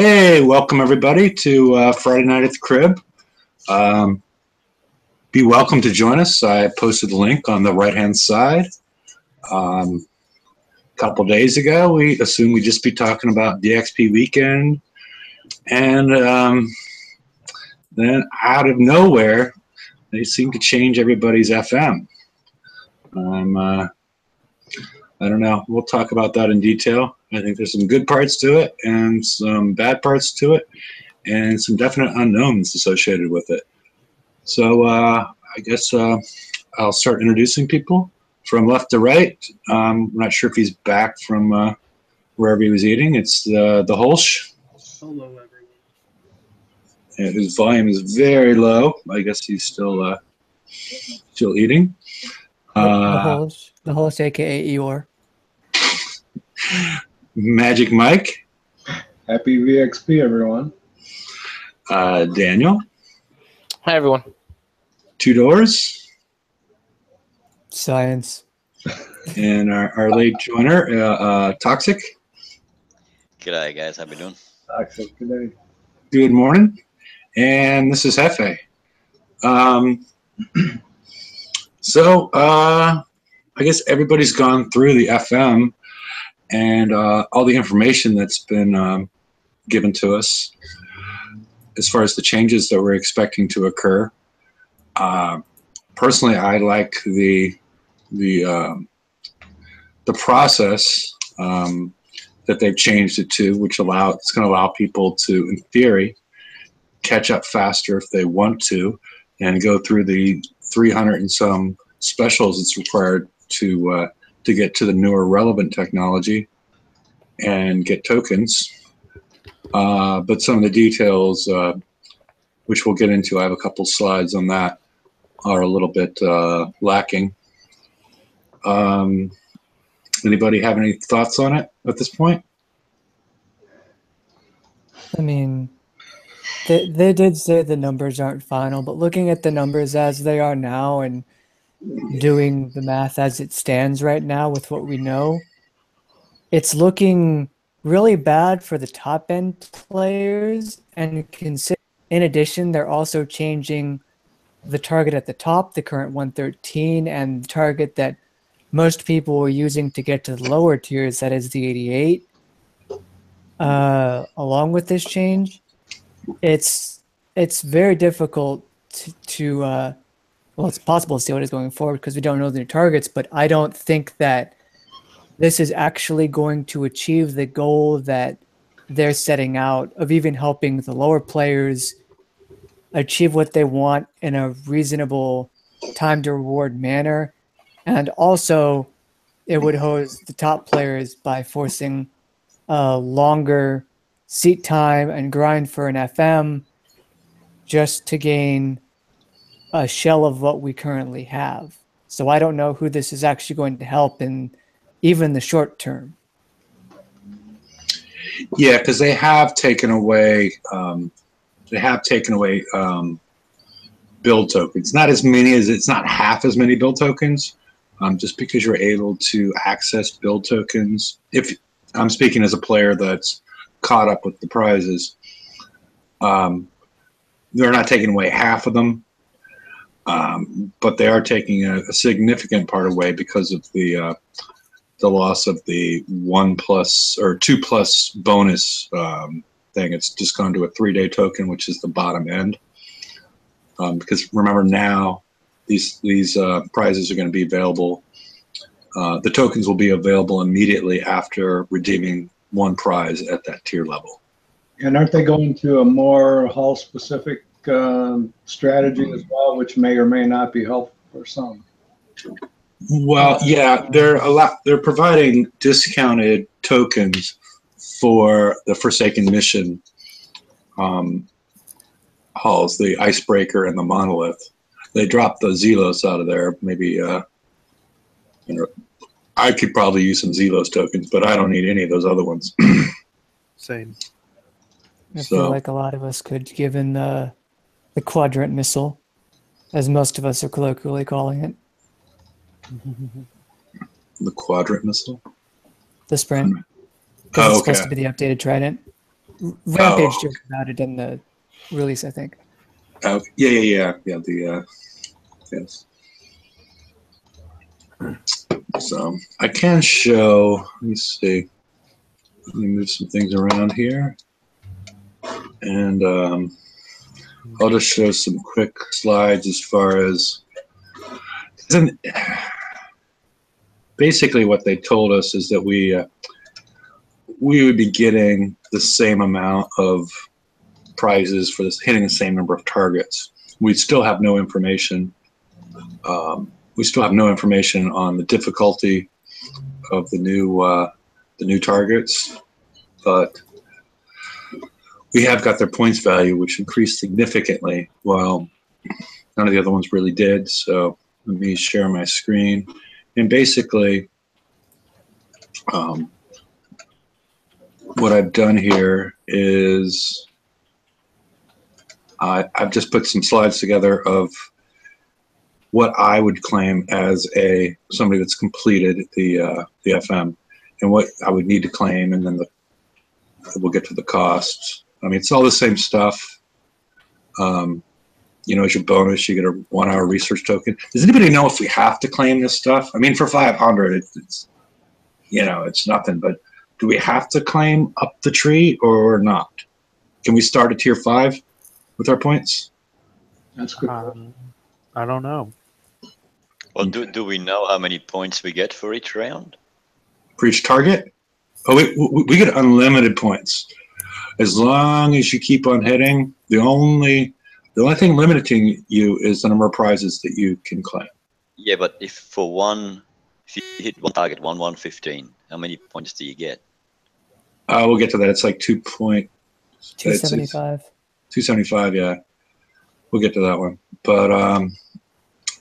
Hey, welcome everybody to Friday Night at the Crib. Um, be welcome to join us. I posted the link on the right-hand side. A couple days ago, we assumed we'd just be talking about DXP weekend, and then out of nowhere, they seem to change everybody's FM. I don't know. We'll talk about that in detail. I think there's some good parts to it and some bad parts to it and some definite unknowns associated with it. So I guess I'll start introducing people from left to right. I'm not sure if he's back from wherever he was eating. It's the Holsch. Hello, everyone. Whose volume is very low. I guess he's still eating. The host, aka Eeyore. Magic Mike. Happy VXP, everyone. Daniel. Hi, everyone. Two Doors. Science. And our late joiner, Toxic. G'day, guys. How we doing? Toxic today. Good morning. And this is Hefe. So I guess everybody's gone through the FM and all the information that's been given to us as far as the changes that we're expecting to occur. Personally, I like the process that they've changed it to, which it's going to allow people to, in theory, catch up faster if they want to, and go through the 300 and some specials it's required to get to the newer relevant technology and get tokens. But some of the details, which we'll get into, I have a couple slides on that, are a little bit lacking. Anybody have any thoughts on it at this point? I mean, they did say the numbers aren't final, but looking at the numbers as they are now and doing the math as it stands right now with what we know, it's looking really bad for the top end players. And in addition, they're also changing the target at the top, the current 113, and the target that most people were using to get to the lower tiers, that is the 88. Along with this change, it's very difficult to well, it's possible to see what is going forward because we don't know the new targets, but I don't think that this is actually going to achieve the goal that they're setting out of even helping the lower players achieve what they want in a reasonable time to reward manner. And also, it would hose the top players by forcing longer seat time and grind for an FM just to gain a shell of what we currently have. So I don't know who this is actually going to help in even the short term. Yeah, because they have taken away build tokens. Not as many as it's not half as many build tokens. Just because you're able to access build tokens. If I'm speaking as a player that's caught up with the prizes, they're not taking away half of them, but they are taking a significant part away because of the loss of the 1+ or 2+ bonus thing. It's just gone to a 3-day token, which is the bottom end. Because remember now, these prizes are going to be available. The tokens will be available immediately after redeeming one prize at that tier level. And aren't they going to a more Hull-specific strategy as well, which may or may not be helpful for some? Well, yeah, they're providing discounted tokens for the Forsaken Mission hulls, the Icebreaker and the Monolith. They dropped the Zelos out of there. Maybe I could probably use some Zelos tokens, but I don't need any of those other ones. Same. I feel like a lot of us could, given the quadrant missile, as most of us are colloquially calling it. The quadrant missile? The sprint. Oh, It's okay. supposed to be the updated Trident. Rampage Oh. joked about it in the release, I think. Oh, yeah. The yes. So I can show. Let me see. Let me move some things around here, and I'll just show some quick slides as far as. Basically, what they told us is that we would be getting the same amount of prizes for this, hitting the same number of targets. We still have no information. We still have no information on the difficulty of the new targets, but we have got their points value, which increased significantly, while none of the other ones really did. So let me share my screen. And basically, what I've done here is I've just put some slides together of what I would claim as somebody that's completed the FM, and what I would need to claim, and then we'll get to the costs. I mean, it's all the same stuff. As your bonus, you get a 1 hour research token. Does anybody know if we have to claim this stuff? I mean, for 500, it's nothing. But do we have to claim up the tree or not? Can we start at tier 5 with our points? That's good. I don't know. Well, do we know how many points we get for each round? For each target? Oh, we get unlimited points as long as you keep on hitting. The only thing limiting you is the number of prizes that you can claim. Yeah, but if you hit one target, 1/115, how many points do you get? We'll get to that. It's like 275. 275, yeah. We'll get to that one. But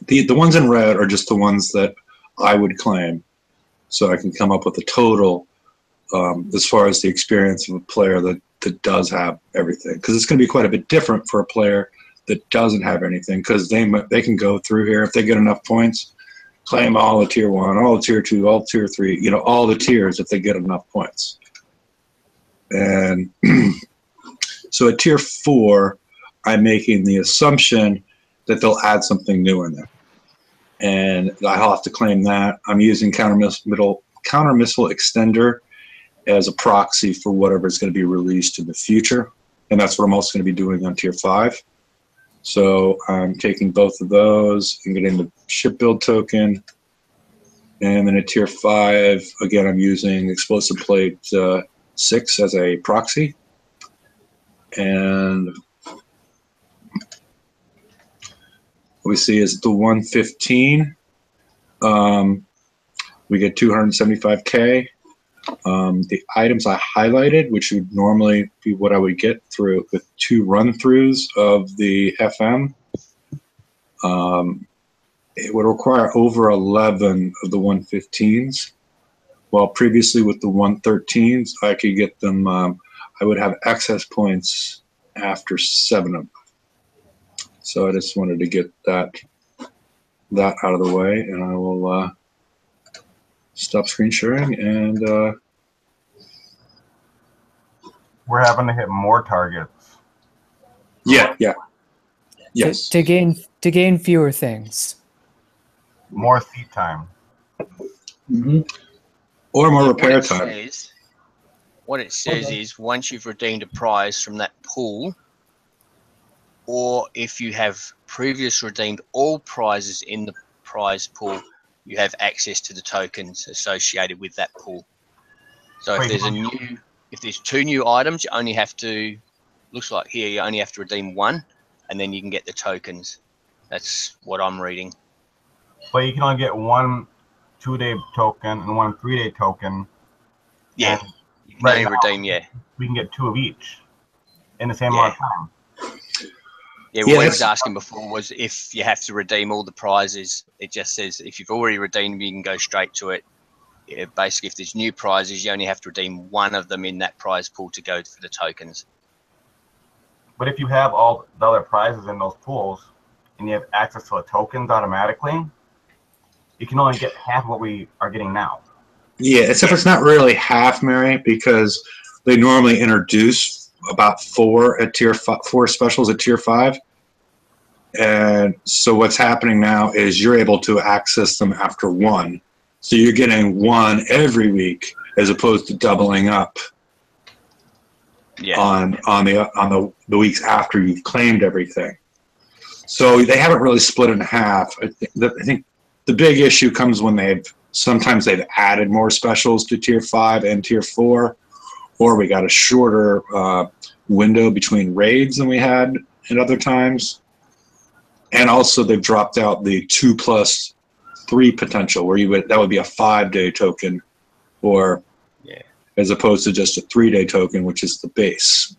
the ones in red are just the ones that I would claim. So I can come up with a total as far as the experience of a player that does have everything. Because it's going to be quite a bit different for a player that doesn't have anything, because they can go through here if they get enough points, claim all the tier 1, all the tier 2, all the tier 3, all the tiers if they get enough points. And so at tier 4, I'm making the assumption that they'll add something new in there, and I'll have to claim that. I'm using counter missile extender as a proxy for whatever is going to be released in the future, and that's what I'm also going to be doing on tier 5. So I'm taking both of those and getting the ship build token, and then at tier 5, again, I'm using explosive plate 6 as a proxy, and what we see is the 115. We get 275K. The items I highlighted, which would normally be what I would get through with 2 run-throughs of the FM, it would require over 11 of the 115s, while previously with the 113s, I could get them, I would have excess points after 7 of them. So I just wanted to get that out of the way, and I will stop screen sharing, and we're having to hit more targets. yeah, yes, To gain fewer things. More seat time. Mm-hmm. or more repair What it time. says- What it says is once you've redeemed a prize from that pool, or if you have previously redeemed all prizes in the prize pool, you have access to the tokens associated with that pool. So if there's 2 new items, you only have to, looks like here, you only have to redeem 1, and then you can get the tokens. That's what I'm reading. But you can only get 1 2-day token and 1 3-day token. Yeah, And you can only now, redeem, yeah. we can get 2 of each in the same amount of time. Yeah, Yeah, what he was that's- asking before was if you have to redeem all the prizes. It just says if you've already redeemed, you can go straight to it. Yeah, basically, if there's new prizes, you only have to redeem 1 of them in that prize pool to go for the tokens. But if you have all the other prizes in those pools and you have access to the tokens automatically, you can only get half of what we are getting now. Yeah, except it's not really half, Mary, because they normally introduce about 4 at four specials at tier 5. And so what's happening now is you're able to access them after 1. So you're getting 1 every week as opposed to doubling up on the weeks after you've claimed everything. So they haven't really split it in half. I think the big issue comes when sometimes they've added more specials to tier 5 and tier 4, or we got a shorter window between raids than we had at other times. And also they've dropped out the 2+3 potential, where that would be a 5-day token, or as opposed to just a 3-day token, which is the base.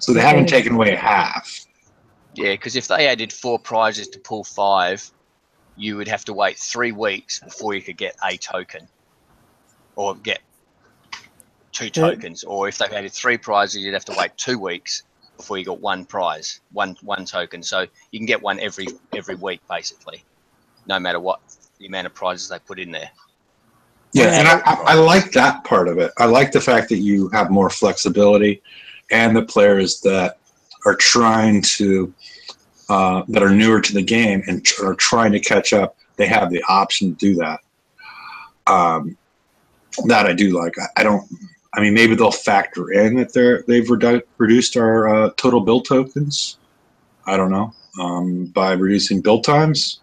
So they haven't taken away half. Yeah, because if they added 4 prizes to pool 5, you would have to wait 3 weeks before you could get a token, or get 2 tokens. Or if they added 3 prizes, you'd have to wait 2 weeks before you got 1 prize, one token. So you can get one every week, basically, no matter what the amount of prizes they put in there. Yeah, and I like that part of it. I like the fact that you have more flexibility, and the players that are trying to that are newer to the game and are trying to catch up, they have the option to do that. That I do like. I mean, maybe they'll factor in that they've reduced our total build tokens. I don't know, by reducing build times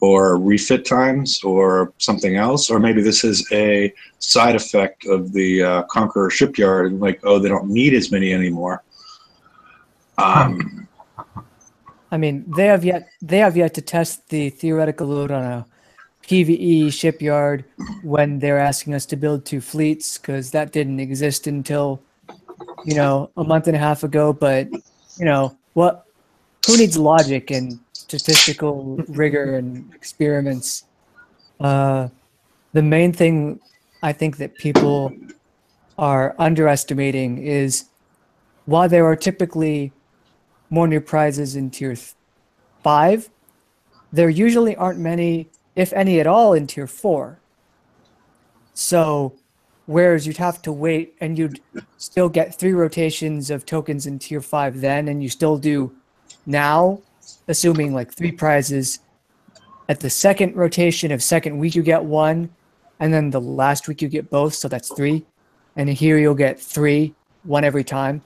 or refit times or something else, or maybe this is a side effect of the Conqueror shipyard, and like, oh, they don't need as many anymore. I mean, they have yet to test the theoretical load on a PvE shipyard when they're asking us to build 2 fleets, because that didn't exist until, a month and a half ago. But who needs logic and statistical rigor and experiments? The main thing I think that people are underestimating is, while there are typically more new prizes in tier 5, there usually aren't many, if any at all, in tier 4. So whereas you'd have to wait, and you'd still get 3 rotations of tokens in tier 5 then, and you still do now, assuming like 3 prizes. At the second rotation of second week you get 1, and then the last week you get both, so that's 3. And here you'll get 3, 1 every time.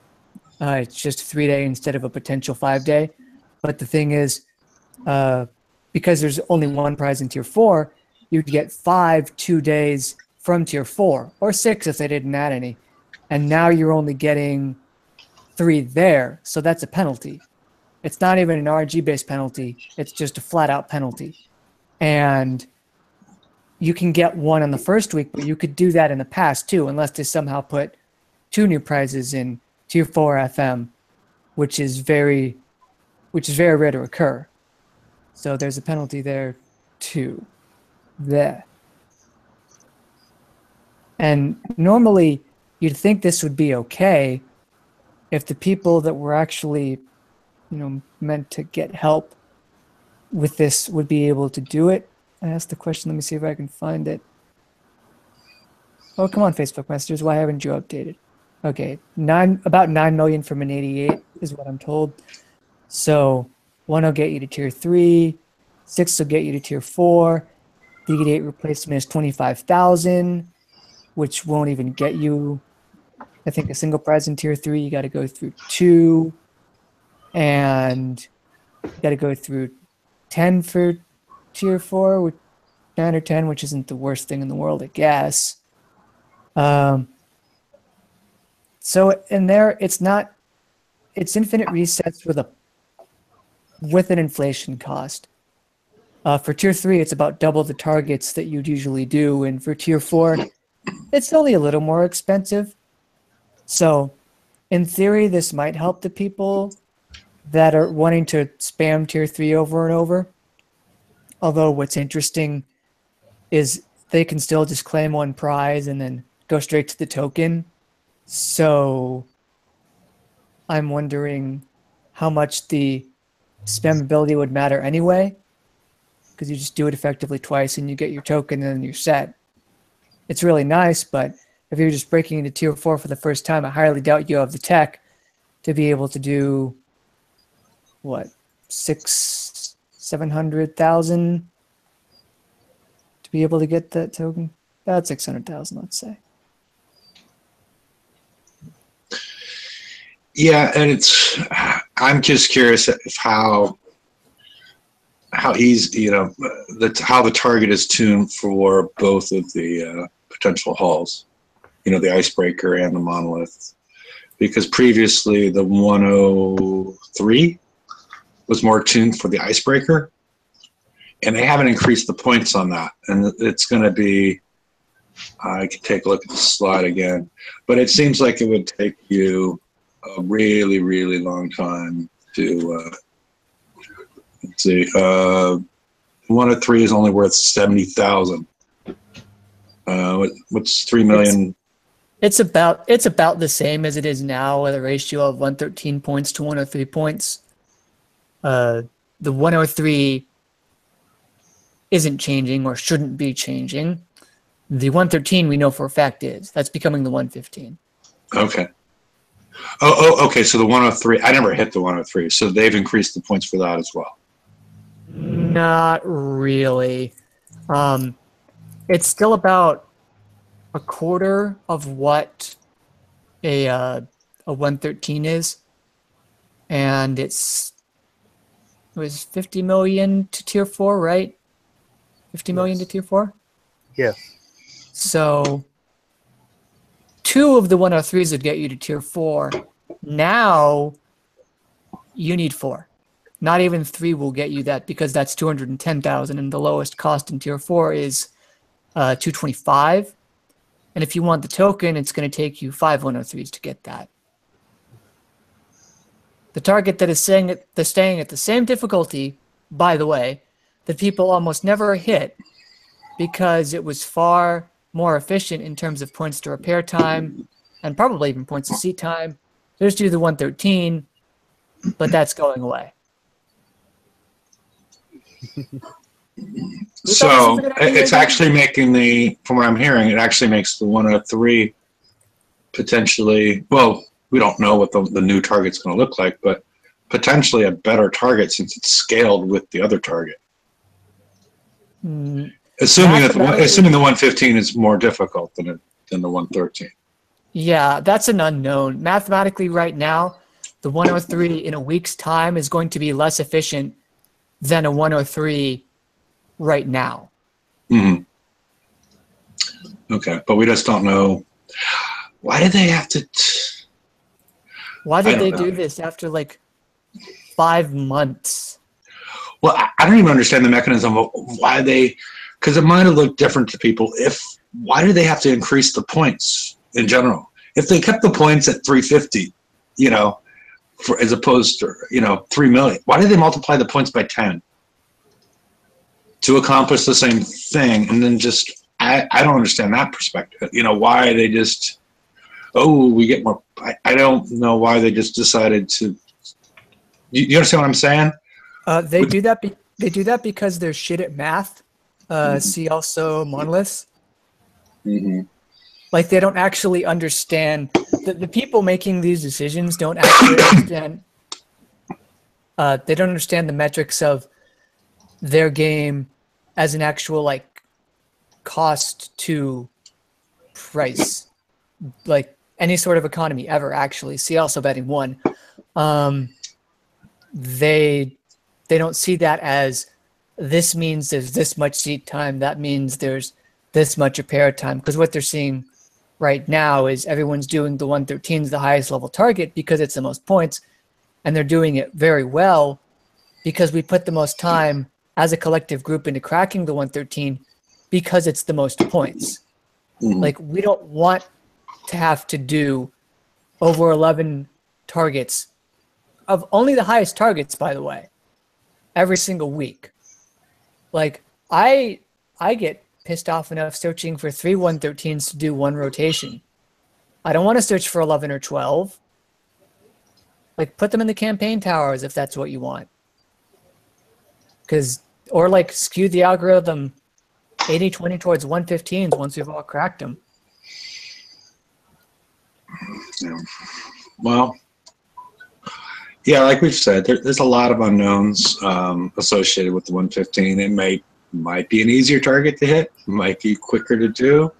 It's just a 3-day instead of a potential 5-day. But the thing is, because there's only 1 prize in tier 4, you'd get 5 2 days from tier 4, or 6 if they didn't add any. And now you're only getting 3 there, so that's a penalty. It's not even an RG-based penalty. It's just a flat-out penalty. And you can get 1 on the first week, but you could do that in the past too, unless they somehow put 2 new prizes in tier 4 FM, which is very rare to occur. So there's a penalty there too. There. And normally you'd think this would be okay if the people that were actually, meant to get help with this would be able to do it. I asked the question, let me see if I can find it. Oh, come on, Facebook messengers, why haven't you updated? Okay, about 9 million from an 88 is what I'm told. So 1 will get you to tier 3, 6 will get you to tier 4. The 88 replacement is 25,000, which won't even get you, I think, a single prize in tier 3. You got to go through 2, and you got to go through 10 for tier 4, with 9 or 10, which isn't the worst thing in the world, I guess. So in there, it's infinite resets with an inflation cost. For tier 3, it's about double the targets that you'd usually do, and for tier 4, it's only a little more expensive. So in theory, this might help the people that are wanting to spam tier 3 over and over. Although what's interesting is they can still just claim 1 prize and then go straight to the token. So I'm wondering how much the spammability would matter anyway, because you just do it effectively twice and you get your token and then you're set. It's really nice, but if you're just breaking into tier 4 for the first time, I highly doubt you have the tech to be able to do what, 700,000 to be able to get that token. About 600,000, let's say. Yeah, and I'm just curious if how easy, how the target is tuned for both of the potential hulls, the icebreaker and the monolith, because previously the 103 was more tuned for the icebreaker, and they haven't increased the points on that, and it's going to be, I can take a look at the slide again, but it seems like it would take you a really, really long time to, let's see, 103 is only worth 70,000. What's 3 million? It's about the same as it is now, with a ratio of 113 points to 103 points. The 103 isn't changing or shouldn't be changing. The 113 we know for a fact is. That's becoming the 115. Okay. Oh, okay. So the 103, I never hit the 103. So they've increased the points for that as well. Not really. It's still about a quarter of what a 113 is, and it was 50 million to tier 4, right? 50 million to tier 4. Yes. So 2 of the 103s would get you to tier 4. Now you need 4. Not even 3 will get you that, because that's 210,000, and the lowest cost in tier 4 is 225. And if you want the token, it's going to take you 5 103s to get that. The target that is staying at the same difficulty, by the way, that people almost never hit, because it was far more efficient in terms of points to repair time, and probably even points to seat time. Just do the 113, but that's going away. So it's actually making from what I'm hearing, it actually makes the 103 potentially, well, we don't know what the new target's going to look like, but potentially a better target since it's scaled with the other target. Assuming the 115 is more difficult than the 113. Yeah, that's an unknown. Mathematically, right now, the 103 in a week's time is going to be less efficient than a 103 right now. Mm-hmm. Okay, but we just don't know. Why did they have to? Why did they do this after like 5 months? Well, I don't even understand the mechanism of why they, because it might have looked different to people. Why do they have to increase the points in general? If they kept the points at 350, as opposed to 3 million, why did they multiply the points by 10 to accomplish the same thing? And then I don't understand that perspective. Why they just, we get more. I don't know why they just decided to. You understand what I'm saying? They do that. They do that because they're shit at math. See also monoliths. Mm-hmm. Like, they don't actually understand. The people making these decisions don't actually understand. They don't understand the metrics of their game as an actual cost to price, like any sort of economy ever. Actually, see also betting 1. They don't see that as, this means there's this much seat time, that means there's this much repair time, because what they're seeing right now is everyone's doing the 113s, the highest level target, because it's the most points, and they're doing it very well because we put the most time as a collective group into cracking the 113 because it's the most points. Mm-hmm. Like, we don't want to have to do over 11 targets of only the highest targets, by the way, every single week. Like, I get pissed off enough searching for 3 113s to do 1 rotation. I don't want to search for 11 or 12. Like, put them in the campaign towers if that's what you want. Or skew the algorithm 80-20 towards 115s once we've all cracked them. Yeah. Well, yeah, like we've said, there's a lot of unknowns associated with the 115. It might be an easier target to hit, might be quicker to do,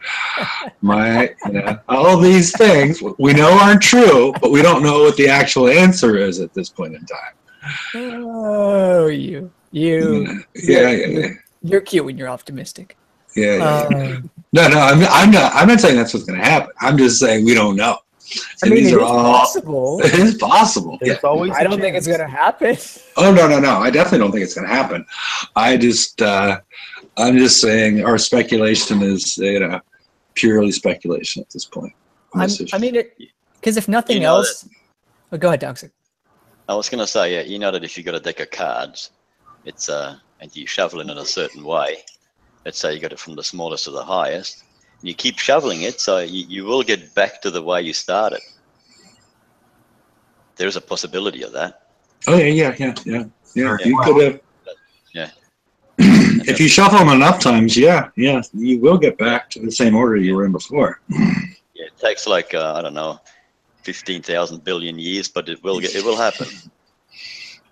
all these things we know aren't true, but we don't know what the actual answer is at this point in time. Oh, Yeah. You're cute when you're optimistic. Yeah. No, I'm not saying that's what's going to happen. I'm just saying we don't know. I mean, it is possible. It is possible. There's always. I don't think it's going to happen. Oh no! I definitely don't think it's going to happen. I'm just saying our speculation is purely speculation at this point. I mean, because if nothing else, go ahead, Doxer. I was gonna say, yeah, you know that if you got a deck of cards, it's and you shuffle it in a certain way. Let's say you got it from the smallest to the highest. You keep shoveling it, so you will get back to the way you started. There's a possibility of that. Oh yeah. You could have. Yeah. If you shuffle them enough times, yeah, you will get back to the same order you were in before. Yeah, it takes like I don't know, 15,000 billion years, but it will happen.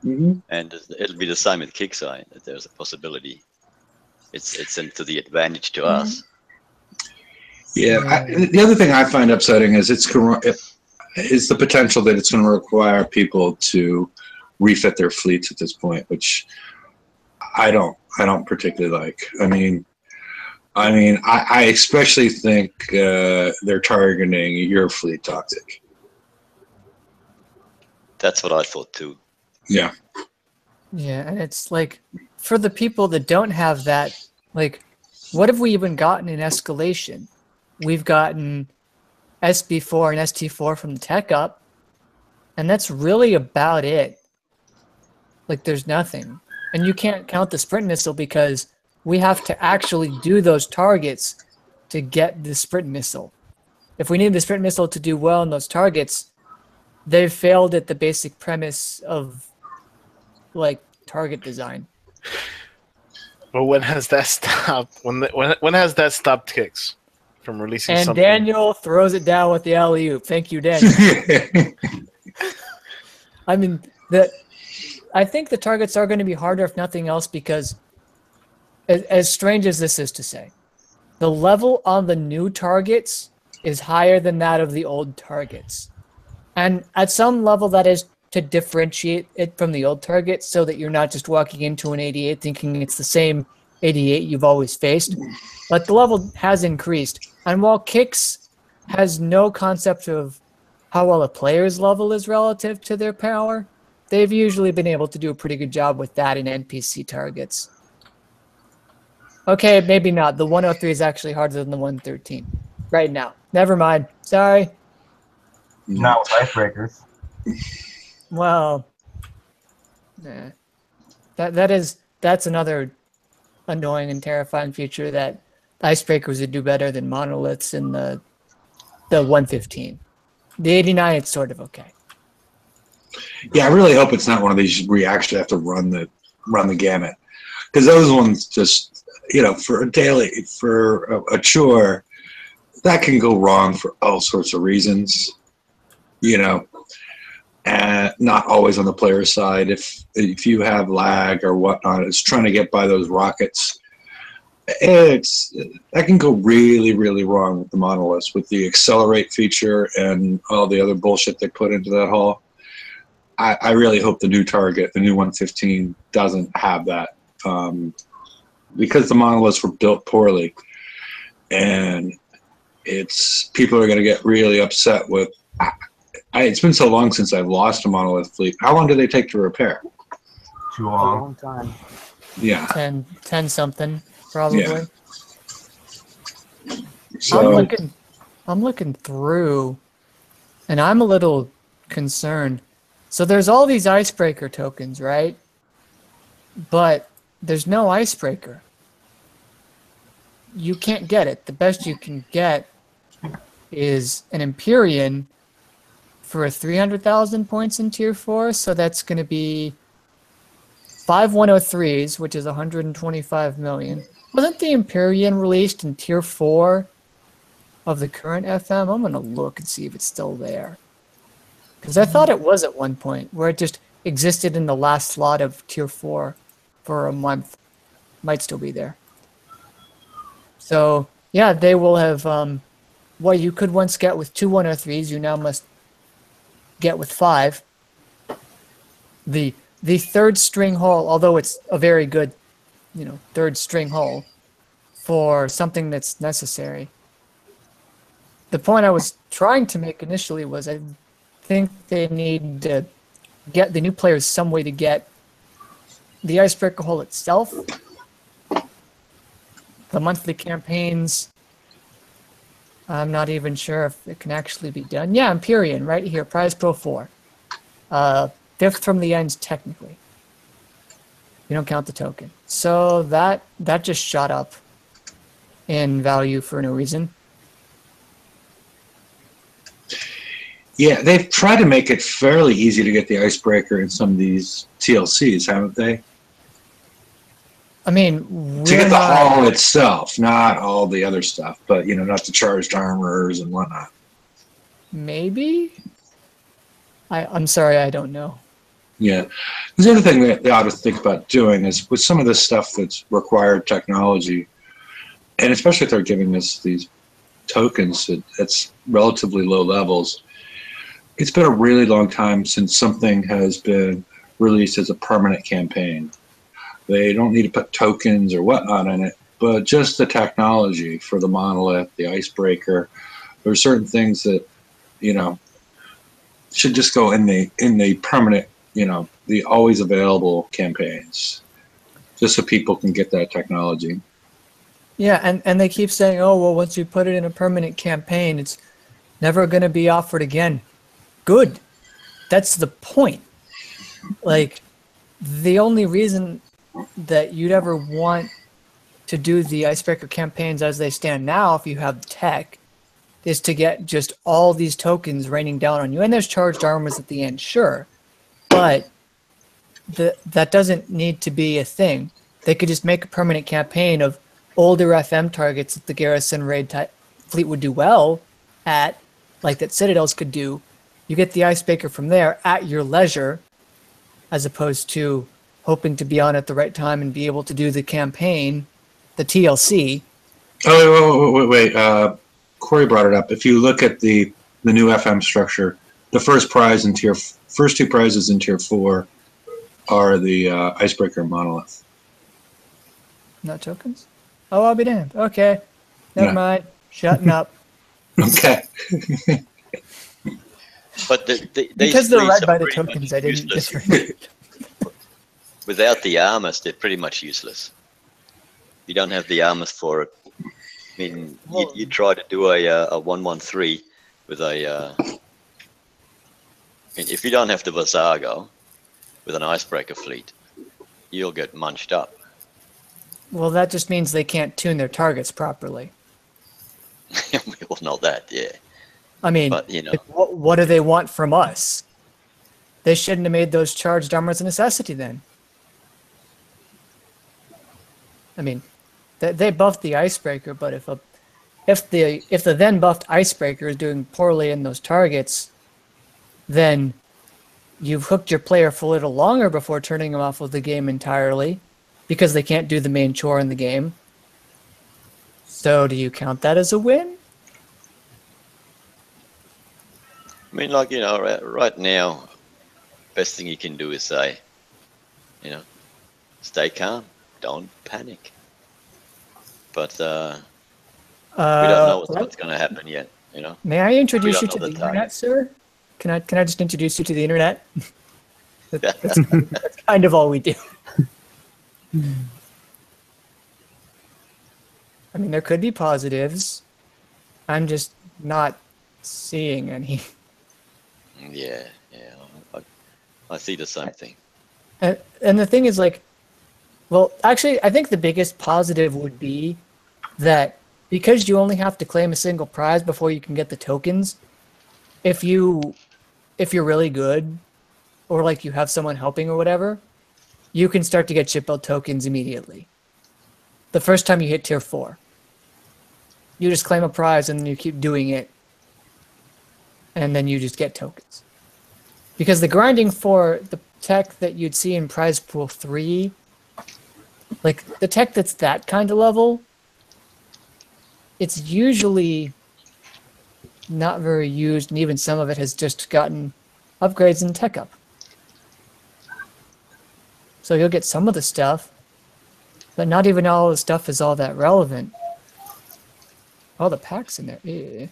Mm-hmm. And it'll be the same with Kixeye. That there's a possibility. It's to the advantage to us. Yeah. The other thing I find upsetting is is the potential that it's going to require people to refit their fleets at this point, which I don't particularly like. I mean, I especially think they're targeting your fleet, Toxic. That's what I thought too. Yeah. Yeah, and it's like, for the people that don't have that, like, what have we even gotten in escalation? We've gotten SB4 and ST4 from the Tech Up, and that's really about it. Like, there's nothing. And you can't count the sprint missile because we have to actually do those targets to get the sprint missile. If we need the sprint missile to do well in those targets, they've failed at the basic premise of, like, target design. But when has that stopped? When has that stopped Kix from releasing and something? Daniel throws it down with the alley-oop. Thank you, Daniel. I mean, I think the targets are going to be harder, if nothing else, because, as strange as this is to say, the level on the new targets is higher than that of the old targets. And at some level, that is to differentiate it from the old targets so that you're not just walking into an 88 thinking it's the same 88 you've always faced. But the level has increased. And while Kix has no concept of how well a player's level is relative to their power, they've usually been able to do a pretty good job with that in NPC targets. Okay, maybe not. The 103 is actually harder than the 113 right now. Never mind. Sorry. Not with icebreakers. Well, nah. That's another annoying and terrifying feature that icebreakers would do better than monoliths in the 115. The 89, it's sort of okay. Yeah, I really hope it's not one of these where you actually have to run the gamut, because those ones just, for a daily, for a chore, that can go wrong for all sorts of reasons, and not always on the player side. If you have lag or whatnot, it's trying to get by those rockets. That can go really, really wrong with the monoliths, with the accelerate feature and all the other bullshit they put into that hull. I really hope the new target, the new 115, doesn't have that, because the monoliths were built poorly, and people are going to get really upset with. It's been so long since I've lost a monolith fleet. How long do they take to repair? Too A long. long time. Yeah. 10 something probably. Yeah. So, I'm looking through, and I'm a little concerned. So there's all these icebreaker tokens, right? But there's no icebreaker. You can't get it. The best you can get is an Empyrean for 300,000 points in Tier 4. So that's going to be 5 103s, which is 125 million. Wasn't the Empyrean released in Tier 4 of the current FM. I'm gonna look and see if it's still there. Because I thought it was at one point where it just existed in the last slot of tier 4 for a month. Might still be there. So yeah, they will have what you could once get with 2 103s, you now must get with 5. The third string hull, although it's a very good, third string hull for something that's necessary. The point I was trying to make initially was I think they need to get the new players some way to get the icebreaker hull itself, the monthly campaigns. I'm not even sure if it can actually be done. Yeah, Empyrean, right here, Prize Pro 4. 5th from the ends, technically. You don't count the token. So that just shot up in value for no reason. Yeah, they've tried to make it fairly easy to get the icebreaker in some of these TLCs, haven't they? I mean, To get the hull itself, not all the other stuff, but not the charged armors and whatnot. Maybe? I'm sorry, I don't know. Yeah. The other thing that they ought to think about doing is with some of this stuff that's required technology, and especially if they're giving us these tokens at relatively low levels, it's been a really long time since something has been released as a permanent campaign. They don't need to put tokens or whatnot in it, but just the technology for the monolith, the icebreaker. There are certain things that, should just go in the permanent, the always available campaigns, just so people can get that technology. Yeah, and they keep saying, oh, well, once you put it in a permanent campaign, it's never going to be offered again. Good. That's the point. Like, the only reason that you'd ever want to do the icebreaker campaigns as they stand now, if you have tech, is to get just all these tokens raining down on you. And there's charged armors at the end, sure. But that doesn't need to be a thing. They could just make a permanent campaign of older FM targets that the Garrison raid fleet would do well at, like that Citadels could do. You get the icebreaker from there at your leisure, as opposed to hoping to be on at the right time and be able to do the campaign, the TLC. Oh, wait. Corey brought it up. If you look at the new FM structure, the first two prizes in tier 4 are the icebreaker monolith. Not tokens? Oh, I'll be damned. Okay. Never mind. Shutting up. Okay. But because they're right by the tokens, I didn't disregard. Without the armors, they're pretty much useless. You don't have the armors for it. I mean, you try to do a 113 with a. If you don't have the Visago with an icebreaker fleet, you'll get munched up. Well, that just means they can't tune their targets properly. We all know that, yeah. I mean, but, what do they want from us? They shouldn't have made those charged armors a necessity then. I mean, they buffed the icebreaker, but if the then buffed icebreaker is doing poorly in those targets, then you've hooked your player for a little longer before turning them off of the game entirely, because they can't do the main chore in the game. So do you count that as a win? I mean, like, right now, best thing you can do is say, stay calm, don't panic. But we don't know what's going to happen yet, May I introduce you to the internet, sir? Can I just introduce you to the internet? that's kind of all we do. I mean, there could be positives. I'm just not seeing any. Yeah. I see the same thing. And the thing is, like, well, actually, I think the biggest positive would be that because you only have to claim a single prize before you can get the tokens, if you're really good, or like you have someone helping or whatever, you can start to get shipbuild tokens immediately. The first time you hit tier 4. You just claim a prize and then you keep doing it, and then you just get tokens. Because the grinding for the tech that you'd see in Prize Pool 3, like the tech that's that kind of level, it's usually not very used, and even some of it has just gotten upgrades in tech up. So you'll get some of the stuff, but not even all the stuff is all that relevant. All the packs in there. Ew.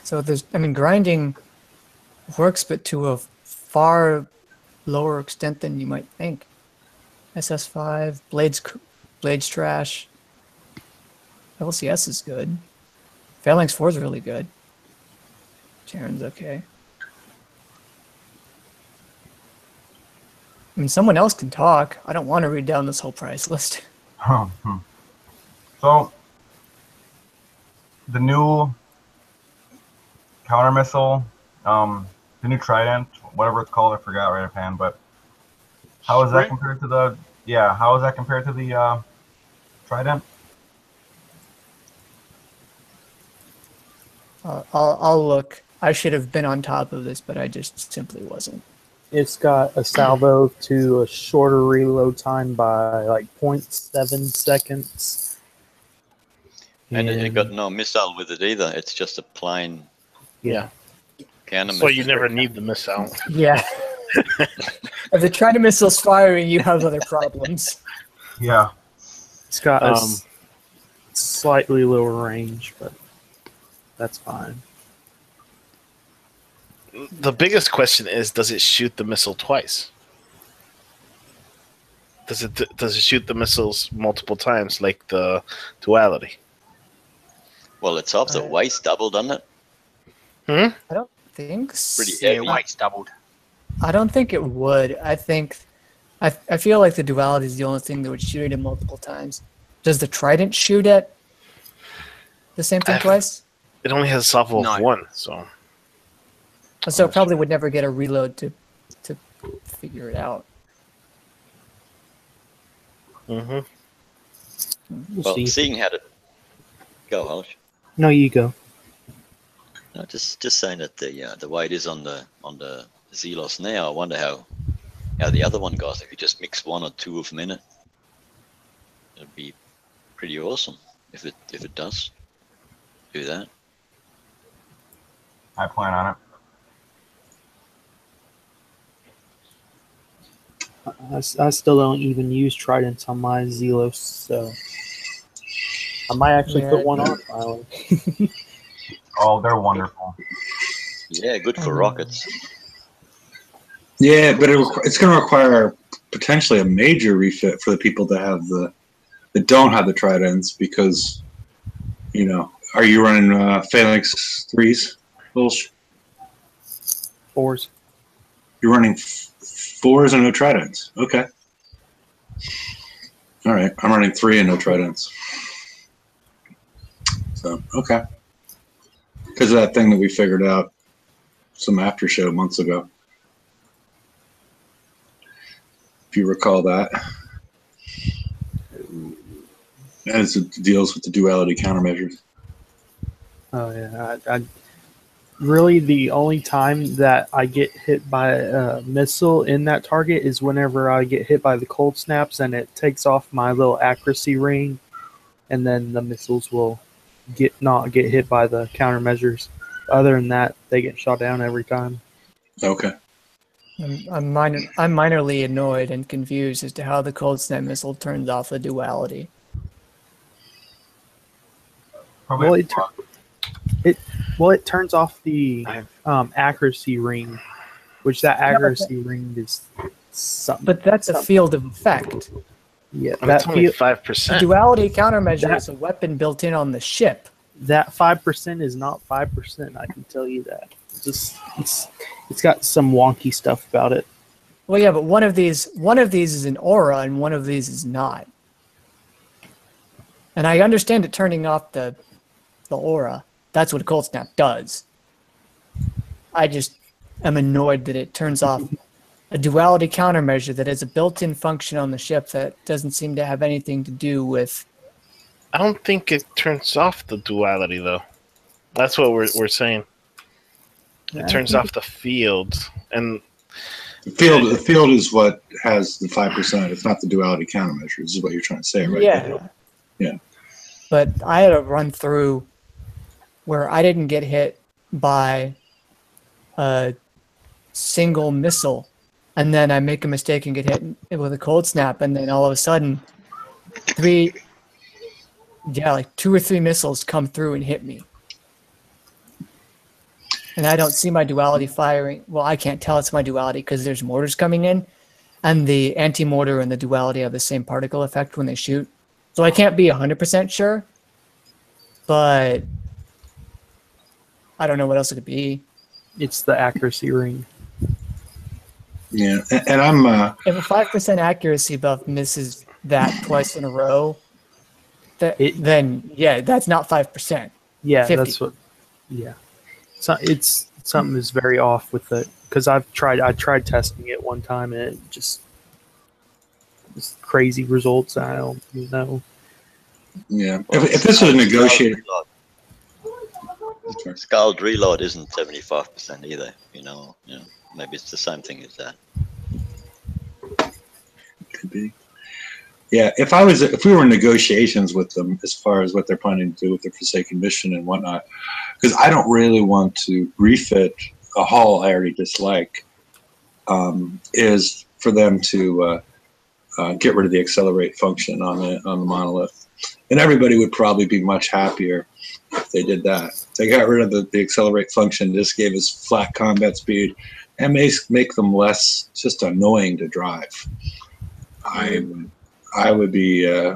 So there's, I mean, grinding works, but to a far lower extent than you might think. SS5, Blades trash. LCS is good. Phalanx 4 is really good. Charon's okay. I mean, someone else can talk. I don't want to read down this whole price list. So, the new counter missile, the new Trident, whatever it's called, I forgot right offhand, but how is that compared to the, how is that compared to the Trident? I'll look. I should have been on top of this, but I just simply wasn't. It's got a salvo to a shorter reload time by like 0.7 seconds. And it got no missile with it either. It's just a plain Yeah. counter So missile. you never need the missile. Yeah. If the Trident missile's firing, you have other problems. Yeah. It's got a slightly lower range, but that's fine. The biggest question is, does it shoot the missile twice? Does it shoot the missiles multiple times like the duality? Well, it's off the waist double, doesn't it? I don't think so. Pretty Yeah, heavy. weight's doubled. I don't think it would. I feel like the duality is the only thing that would shoot it multiple times. Does the Trident shoot at the same thing twice? It only has a salvo No. of one, so So it probably would never get a reload to figure it out. We'll Well, see. seeing how to go, Holsh. No, you go. No, just saying that the way it is on the Zelos now, I wonder how the other one goes. If you just mix 1 or 2 of them in it, it'd be pretty awesome if it does do that. I plan on it. I still don't even use tridents on my Zelos, so I might actually put one on finally. Oh, they're wonderful. Yeah, good for rockets. Yeah, but it's going to require potentially a major refit for the people that don't have the tridents, because, are you running Phalanx 3s, Wilsh? 4s. You're running 4s and no tridents. Okay. All right. I'm running 3 and no tridents. So, okay. Because of that thing that we figured out some after show months ago. If you recall that. As it deals with the duality countermeasures. Oh yeah, I really the only time that I get hit by a missile in that target is whenever I get hit by the cold snaps and it takes off my little accuracy ring, and then the missiles will not get hit by the countermeasures. Other than that, they get shot down every time. Okay. I'm minorly annoyed and confused as to how the cold snap missile turns off the duality. Probably Well, it turns off the accuracy ring, which that accuracy ring is something. But that's a field of effect. Yeah, and it's only The 5%. duality countermeasure is a weapon built in on the ship. that 5% is not 5%. I can tell you that. It's got some wonky stuff about it. Well, yeah, but one of these is an aura and one of these is not. And I understand it turning off the aura. That's what a cold snap does. I just am annoyed that it turns off a duality countermeasure that is a built-in function on the ship that doesn't seem to have anything to do with. I don't think it turns off the duality though. That's what we're saying. It turns off the field, and The field is what has the 5%. It's not the duality countermeasure. This is what you're trying to say, right? Yeah. Yeah. But I had a run through where I didn't get hit by a single missile, and then I make a mistake and get hit with a cold snap, and then all of a sudden, like 2 or 3 missiles come through and hit me. And I don't see my duality firing. Well, I can't tell it's my duality because there's mortars coming in, and the anti-mortar and the duality have the same particle effect when they shoot. So I can't be 100% sure, but I don't know what else it could be. It's the accuracy ring. Yeah, and I'm If a 5% accuracy buff misses that twice in a row, then yeah, that's not 5%. Yeah, 50. that's what. Yeah, so it's something is very off with it because I tried testing it one time and it just crazy results. I don't know. yeah. If this was a negotiator, Scald reload isn't 75% either. You know, maybe it's the same thing as that. could be. Yeah, if we were in negotiations with them as far as what they're planning to do with their Forsaken mission and whatnot, because I don't really want to refit a hull I already dislike, is for them to get rid of the accelerate function on the monolith, and everybody would probably be much happier if they did that. They got rid of the accelerate function. This gave us flat combat speed and make them less just annoying to drive. I would be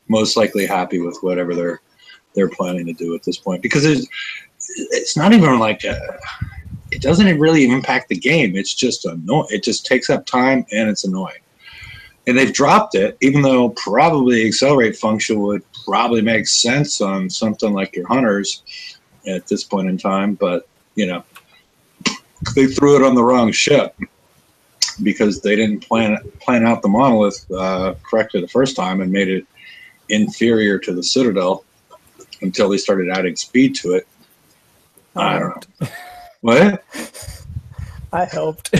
most likely happy with whatever they're planning to do at this point, because it's not even like it doesn't really impact the game. It's just annoying. It just takes up time and it's annoying. And they've dropped it, even though probably the accelerate function would probably make sense on something like your hunters at this point in time. But they threw it on the wrong ship, because they didn't plan out the monolith correctly the first time and made it inferior to the Citadel until they started adding speed to it. I don't know. What? I helped.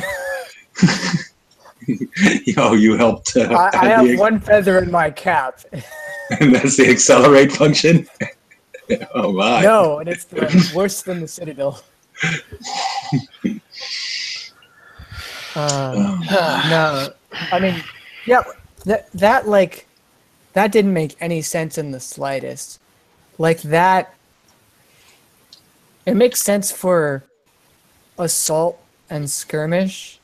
You helped. I have one feather in my cap. And that's the accelerate function? Oh, my. No, and it's worse than the Citadel. No, I mean, yeah, that didn't make any sense in the slightest. Like that, it makes sense for assault and skirmish,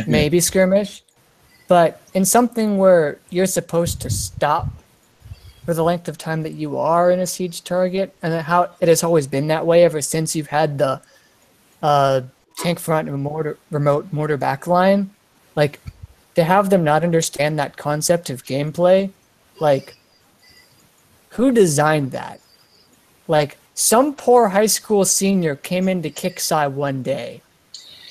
maybe skirmish, but in something where you're supposed to stop for the length of time that you are in a siege target, and how it has always been that way ever since you've had the tank front and remote mortar backline, like to have them not understand that concept of gameplay, like who designed that? Like some poor high school senior came into Kixeye one day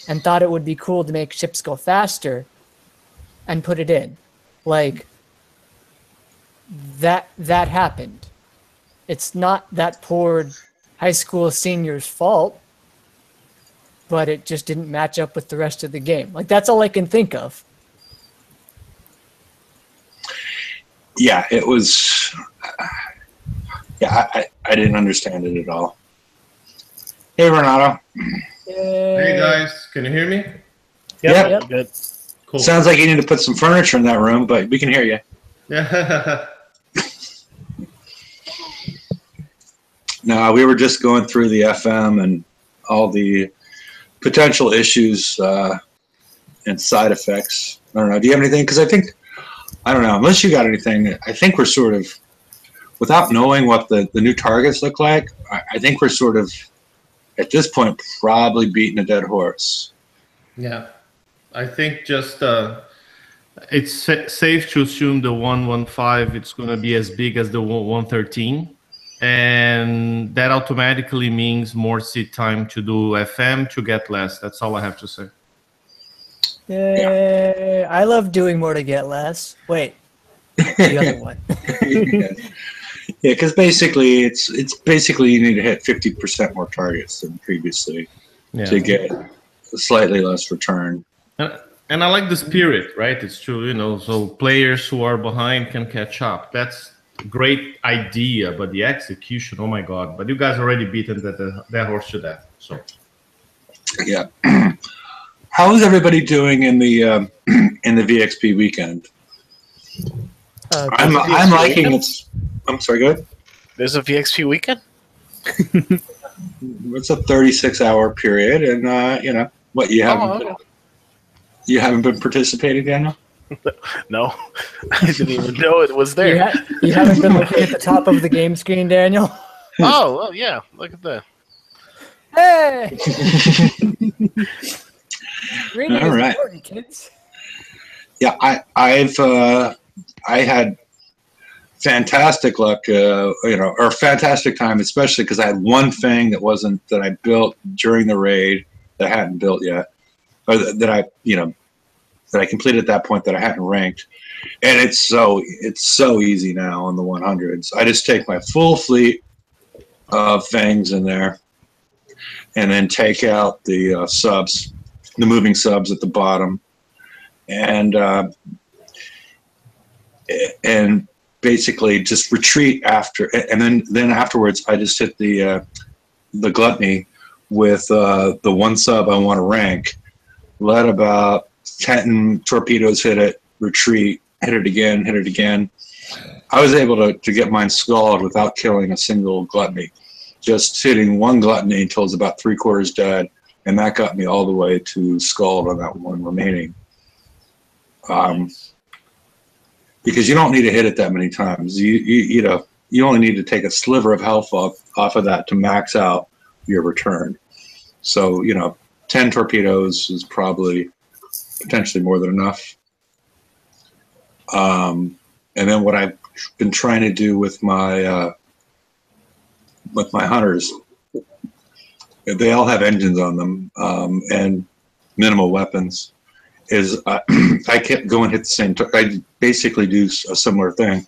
and thought it would be cool to make ships go faster and put it in. Like that happened. It's not that poor high school senior's fault, but it just didn't match up with the rest of the game. Like, that's all I can think of. Yeah, it was... Yeah, I didn't understand it at all. Hey, Renato. Hey, guys. Can you hear me? Yep. Good. Cool. Sounds like you need to put some furniture in that room, but we can hear you. Yeah. No, we were just going through the FM and all the potential issues and side effects. I don't know. Do you have anything? Because I don't know. Unless you got anything, I think we're sort of, without knowing what the new targets look like, I think we're sort of, at this point, probably beating a dead horse. Yeah. I think just it's safe to assume the 115 it's going to be as big as the 113. And that automatically means more seat time to do FM to get less. That's all I have to say. Yay. I love doing more to get less. Wait, the other one. Yeah, because basically it's basically you need to hit 50% more targets than previously to get a slightly less return. And I like the spirit, right? It's true, you know, so players who are behind can catch up. That's a great idea, but the execution, oh my God. But you guys already beaten that horse to death. So yeah. How is everybody doing in the VXP weekend? I'm liking it. I'm sorry, go ahead. There's a VXP weekend? It's a 36-hour period, and you know what you haven't. You haven't been participating, Daniel? No, I didn't even know it was there. You haven't been looking at the top of the game screen, Daniel? Oh, well, yeah. Look at that. Hey! Reading All is right. important, kids. Yeah, I had fantastic luck, or fantastic time, especially because I had one thing that I built during the raid that I hadn't built yet, or that I completed at that point that I hadn't ranked, and it's so easy now on the 100s. I just take my full fleet of fangs in there, and then take out the subs, the moving subs at the bottom, and basically just retreat after, and then afterwards I just hit the gluttony with the one sub I want to rank. Let about 10 torpedoes hit it, retreat, hit it again. I was able to get mine scald without killing a single gluttony. Just hitting one gluttony until it's about 3/4 dead, and that got me all the way to scald on that one remaining. Because you don't need to hit it that many times. You only need to take a sliver of health off of that to max out your return. So 10 torpedoes is probably potentially more than enough. And then what I've been trying to do with my hunters, they all have engines on them and minimal weapons. Is I kept going hit the same. I basically do a similar thing.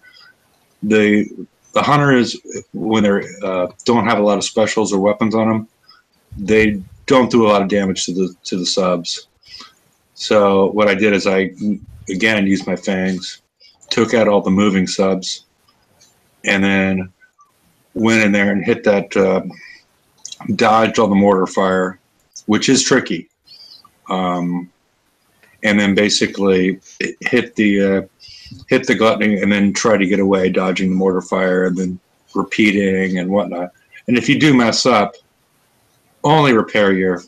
The hunters, when they don't have a lot of specials or weapons on them, they don't do a lot of damage to the subs. So what I did is I again used my fangs, took out all the moving subs, and then went in there and hit that, dodged all the mortar fire, which is tricky. And then basically hit the gluttony and then try to get away, dodging the mortar fire and then repeating and whatnot. And if you do mess up, only repair your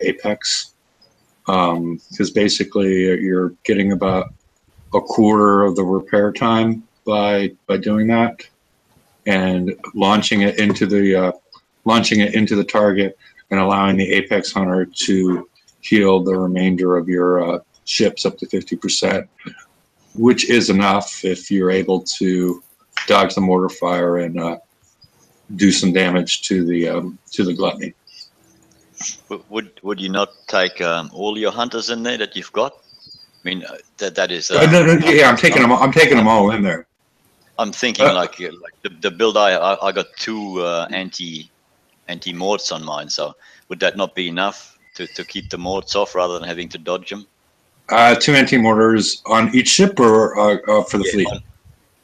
apex, because basically you're getting about 1/4 of the repair time by doing that, and launching it into the target and allowing the apex hunter to heal the remainder of your ships up to 50%, which is enough if you're able to dodge the mortar fire and do some damage to the gluttony. Would you not take all your hunters in there that you've got? I mean, that is. No, yeah, I'm taking them all in there. I'm thinking like the build I got 2 anti-morts on mine. So would that not be enough to keep the morts off rather than having to dodge them? 2 anti-mortars on each ship or for the fleet?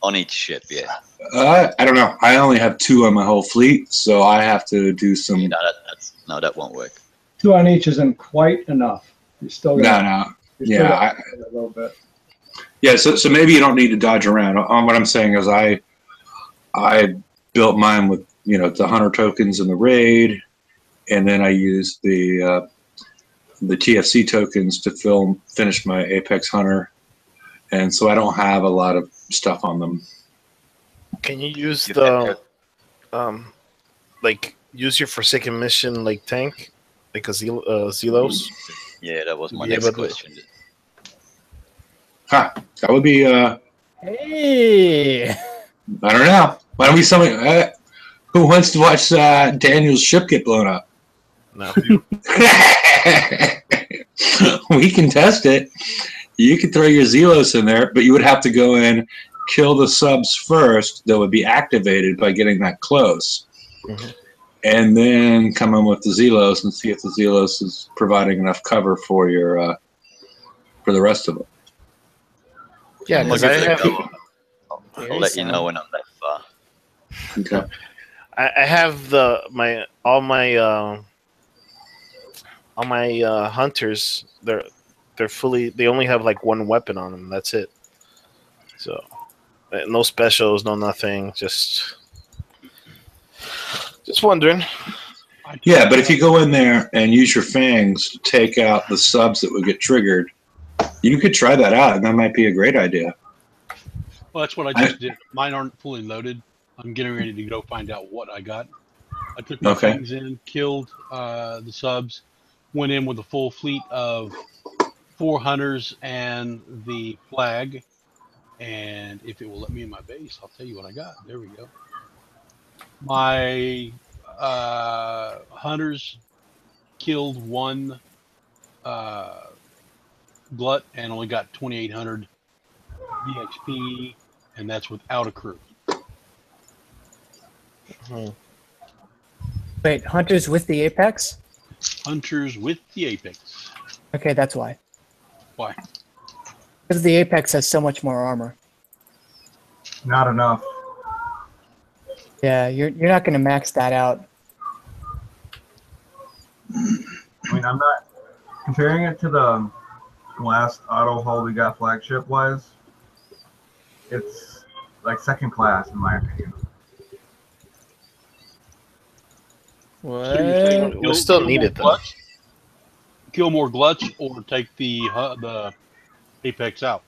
On each ship, yeah. I don't know. I only have 2 on my whole fleet, so I have to do some. Yeah, that won't work. 2 on each isn't quite enough. You still got no. Yeah, a little bit. Yeah, so maybe you don't need to dodge around. What I'm saying is I built mine with the hunter tokens in the raid, and then I used the TFC tokens to finish my Apex Hunter, and so I don't have a lot of stuff on them. Can you use use your Forsaken Mission like tank, like a Zelos? Yeah, that was my next question. Huh? That would be. Hey. I don't know. Why don't we who wants to watch Daniel's ship get blown up? No. We can test it. You could throw your Zelos in there, but you would have to go in, kill the subs first that would be activated by getting that close. Mhm. And then come in with the Zelos and see if the Zelos is providing enough cover for your for the rest of them. Yeah, I'll because give I it a have go. I'll Very let you know sound. when I'm that far. Okay. I have all my hunters. They're fully. They only have like one weapon on them. That's it. So no specials, no nothing. Just wondering. Yeah, but if you go in there and use your fangs to take out the subs that would get triggered, you could try that out, and that might be a great idea. Well, that's what I just did. Mine aren't fully loaded. I'm getting ready to go find out what I got. I took my Okay. things in, killed the subs, went in with a full fleet of 4 hunters and the flag. And if it will let me in my base, I'll tell you what I got. There we go. My hunters killed 1 glut and only got 2,800 VXP, and that's without a crew. Wait, hunters with the apex? Hunters with the apex. Okay, that's why. Why? Because the apex has so much more armor. Not enough. Yeah, you're not going to max that out. I mean, I'm not comparing it to the last auto hull we got flagship wise. It's like second class in my opinion. What? So you're saying We'll still need it though. Gluts? Kill more gluts or take the apex out?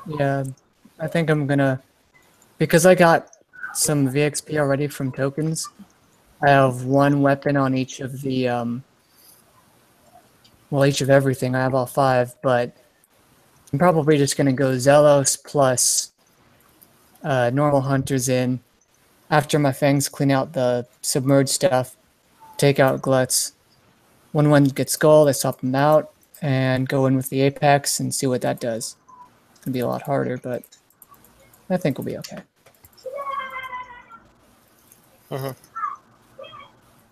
Yeah, I think I'm gonna, because I got some VXP already from tokens. I have 1 weapon on each of the, well, each of everything. I have all 5, but I'm probably just gonna go Zelos plus normal hunters in. After my fangs clean out the submerged stuff, take out gluts. When one gets gold, I swap them out and go in with the apex and see what that does. It's gonna be a lot harder, but I think we'll be okay.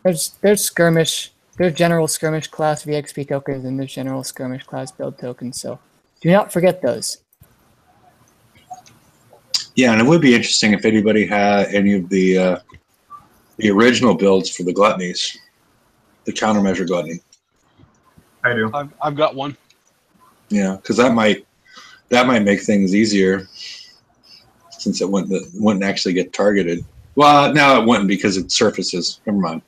There's skirmish, there's general skirmish class VXP tokens, and there's general skirmish class build tokens. So do not forget those. Yeah, and it would be interesting if anybody had any of the original builds for the gluttonies, the countermeasure gluttony. I do. I've got one. Yeah, because that might make things easier, since it wouldn't actually get targeted. Well, now it wouldn't because it surfaces. Never mind.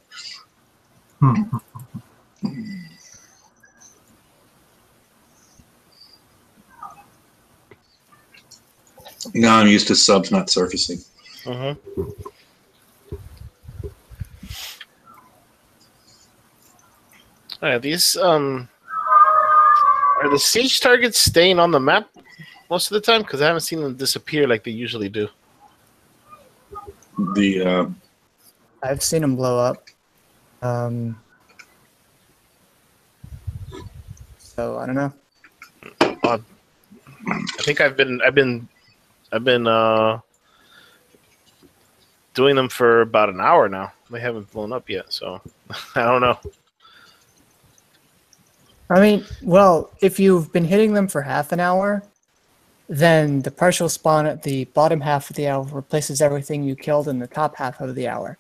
Now I'm used to subs not surfacing. These are the siege targets staying on the map most of the time? Because I haven't seen them disappear like they usually do. I've seen them blow up. So I don't know. I think I've been doing them for about an hour now. They haven't blown up yet, so I don't know. I mean, well, if you've been hitting them for half an hour, then the partial spawn at the bottom half of the hour replaces everything you killed in the top half of the hour.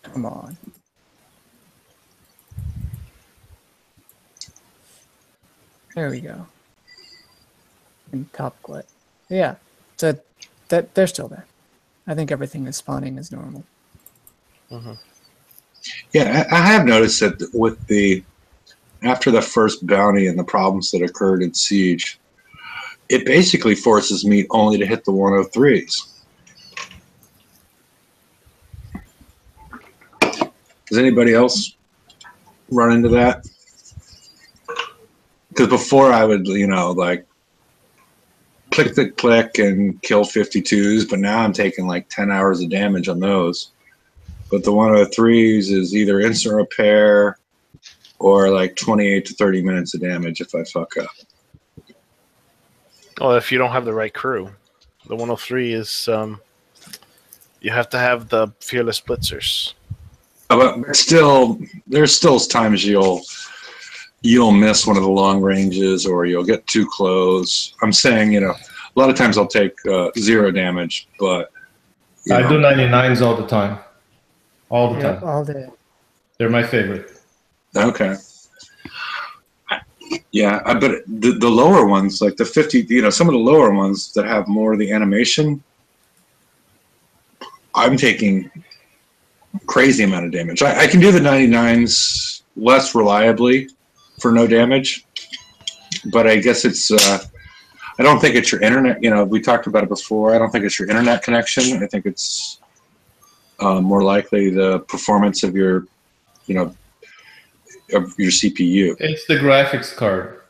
Come on. There we go. And top glut. Yeah, so that they're still there. I think everything is spawning as normal. Yeah, I have noticed that with after the first bounty and the problems that occurred in Siege, it basically forces me only to hit the 103s. Does anybody else run into that? Because before I would, like click and kill 52s, but now I'm taking like 10 hours of damage on those. but the 103s is either instant repair or like 28 to 30 minutes of damage if I fuck up. Well, if you don't have the right crew, the 103 is you have to have the Fearless Blitzers. But still, there's still times you'll miss one of the long ranges or you'll get too close. I'm saying, a lot of times I'll take 0 damage, but I do 99s all the time. All the time. All day. They're my favorite. Okay. Yeah, but the lower ones, like the 50, some of the lower ones that have more of the animation, I'm taking crazy amount of damage. I can do the 99s less reliably for no damage, but I guess it's I don't think it's your internet. We talked about it before. I don't think it's your internet connection. I think it's more likely the performance of your CPU. It's the graphics card.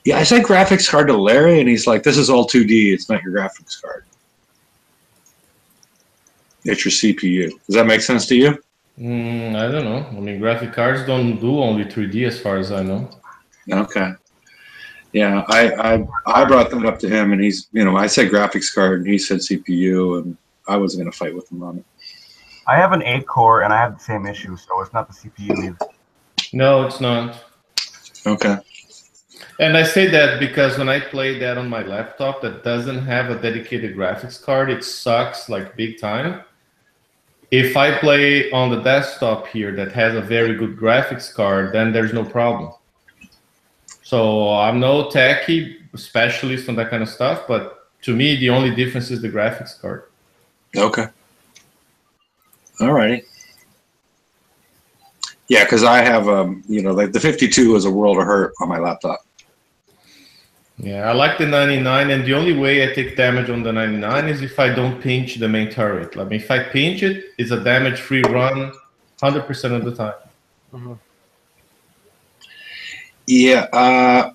Yeah, I said graphics card to Larry, and he's like, "This is all 2D. It's not your graphics card. It's your CPU." Does that make sense to you? I don't know. I mean, graphic cards don't do only 3D as far as I know. Okay. Yeah, I brought that up to him, and he's, I said graphics card, and he said CPU, and I wasn't going to fight with him on it. I have an 8-core, and I have the same issue, so it's not the CPU either. No, it's not. Okay. And I say that because when I play that on my laptop that doesn't have a dedicated graphics card, it sucks like big time. If I play on the desktop here that has a very good graphics card, then there's no problem. So I'm no techie specialist on that kind of stuff, but to me, the only difference is the graphics card. Okay. All righty. Yeah, because I have, like the 52 is a world of hurt on my laptop. Yeah, I like the 99, and the only way I take damage on the 99 is if I don't pinch the main turret. I mean, if I pinch it, it's a damage-free run 100% of the time. Mm-hmm. Yeah,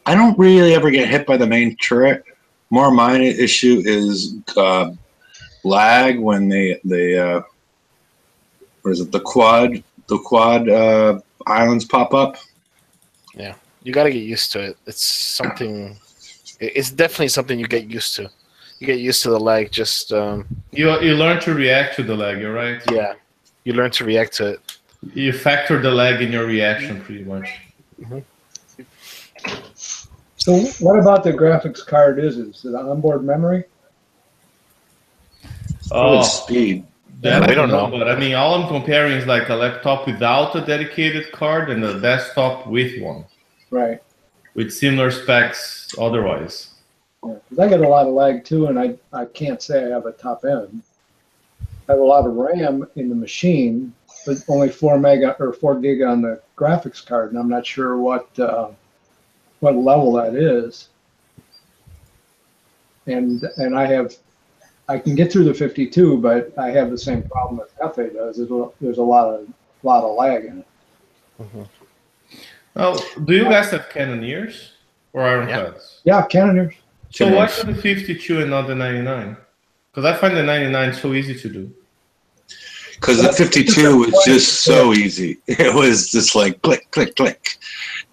I don't really ever get hit by the main turret. More my issue is lag when they what is it, the quad islands pop up. Yeah, you got to get used to it. It's something. It's definitely something you get used to. You get used to the lag. Just you learn to react to the lag. You're right. Yeah, you learn to react to it. You factor the lag in your reaction pretty much. Mm-hmm. So what about the graphics card? Is it onboard memory? Oh, speed. That I don't know. But I mean, all I'm comparing is like a laptop without a dedicated card and a desktop with one. Right. With similar specs otherwise. Yeah, 'cause I get a lot of lag too, and I can't say I have a top end. I have a lot of RAM in the machine, but only 4 gig on the graphics card, and I'm not sure what level that is. And I can get through the 52, but I have the same problem that Hefe does. There's a lot of lag in it. Mm-hmm. Oh, do you guys have Cannoneers or Ironcuts? Yeah, Cannoneers. So why the 52 and not the 99? Because I find the 99 so easy to do. Because the 52 was just so easy. It was just like click, click, click.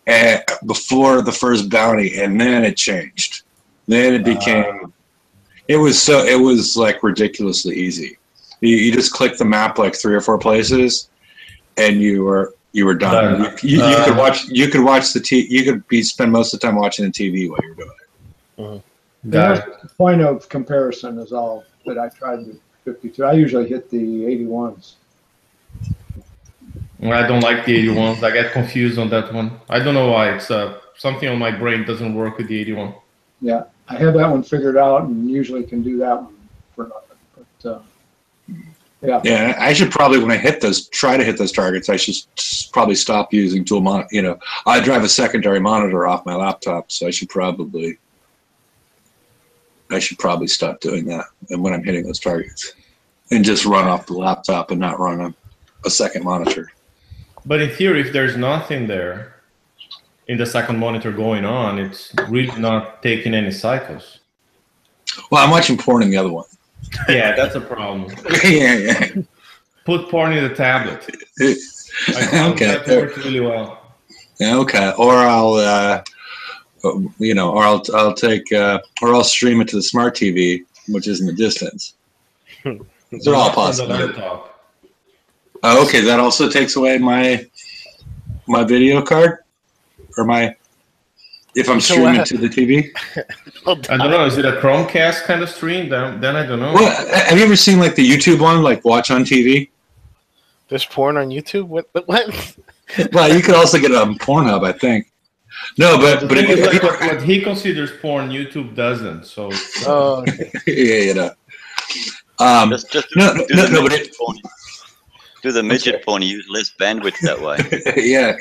And before the first bounty, and then it changed. Then it became, it was like ridiculously easy. You just click the map like 3 or 4 places, and you were done. You could watch the TV. You could spend most of the time watching the TV while you're doing it. Mm-hmm. The point of comparison is all that I tried with 52. I usually hit the 81s. I don't like the 81s. I get confused on that one. I don't know why. It's something on my brain doesn't work with the 81. Yeah, I have that one figured out, and usually can do that one for nothing. But yeah. Yeah, I should probably, when I try to hit those targets, I should probably stop using dual monitor. I drive a secondary monitor off my laptop, so I should probably stop doing that. And when I'm hitting those targets, and just run off the laptop and not run a second monitor. But in theory, if there's nothing there in the second monitor going on, it's really not taking any cycles. Well, I'm watching porn in the other one. Yeah, that's a problem. yeah. put porn in the tablet. I found Okay. that worked really well. Yeah, okay. Or I'll, or I'll take, or I'll stream it to the smart TV, which is in the distance. They're all Not on the possible. laptop. Oh, okay. That also takes away my video card, or if I'm streaming to the TV. I don't know. Is it a Chromecast kind of stream? Then I don't know. Well, have you ever seen like the YouTube one, like Watch on TV? There's porn on YouTube. What? Well, you could also get it on Pornhub, I think. No, but The thing if is, you- like, what he considers porn, YouTube doesn't. So Oh, yeah. Just do No, the no, but midget porn. Do the midget porn. You use less bandwidth that way. yeah.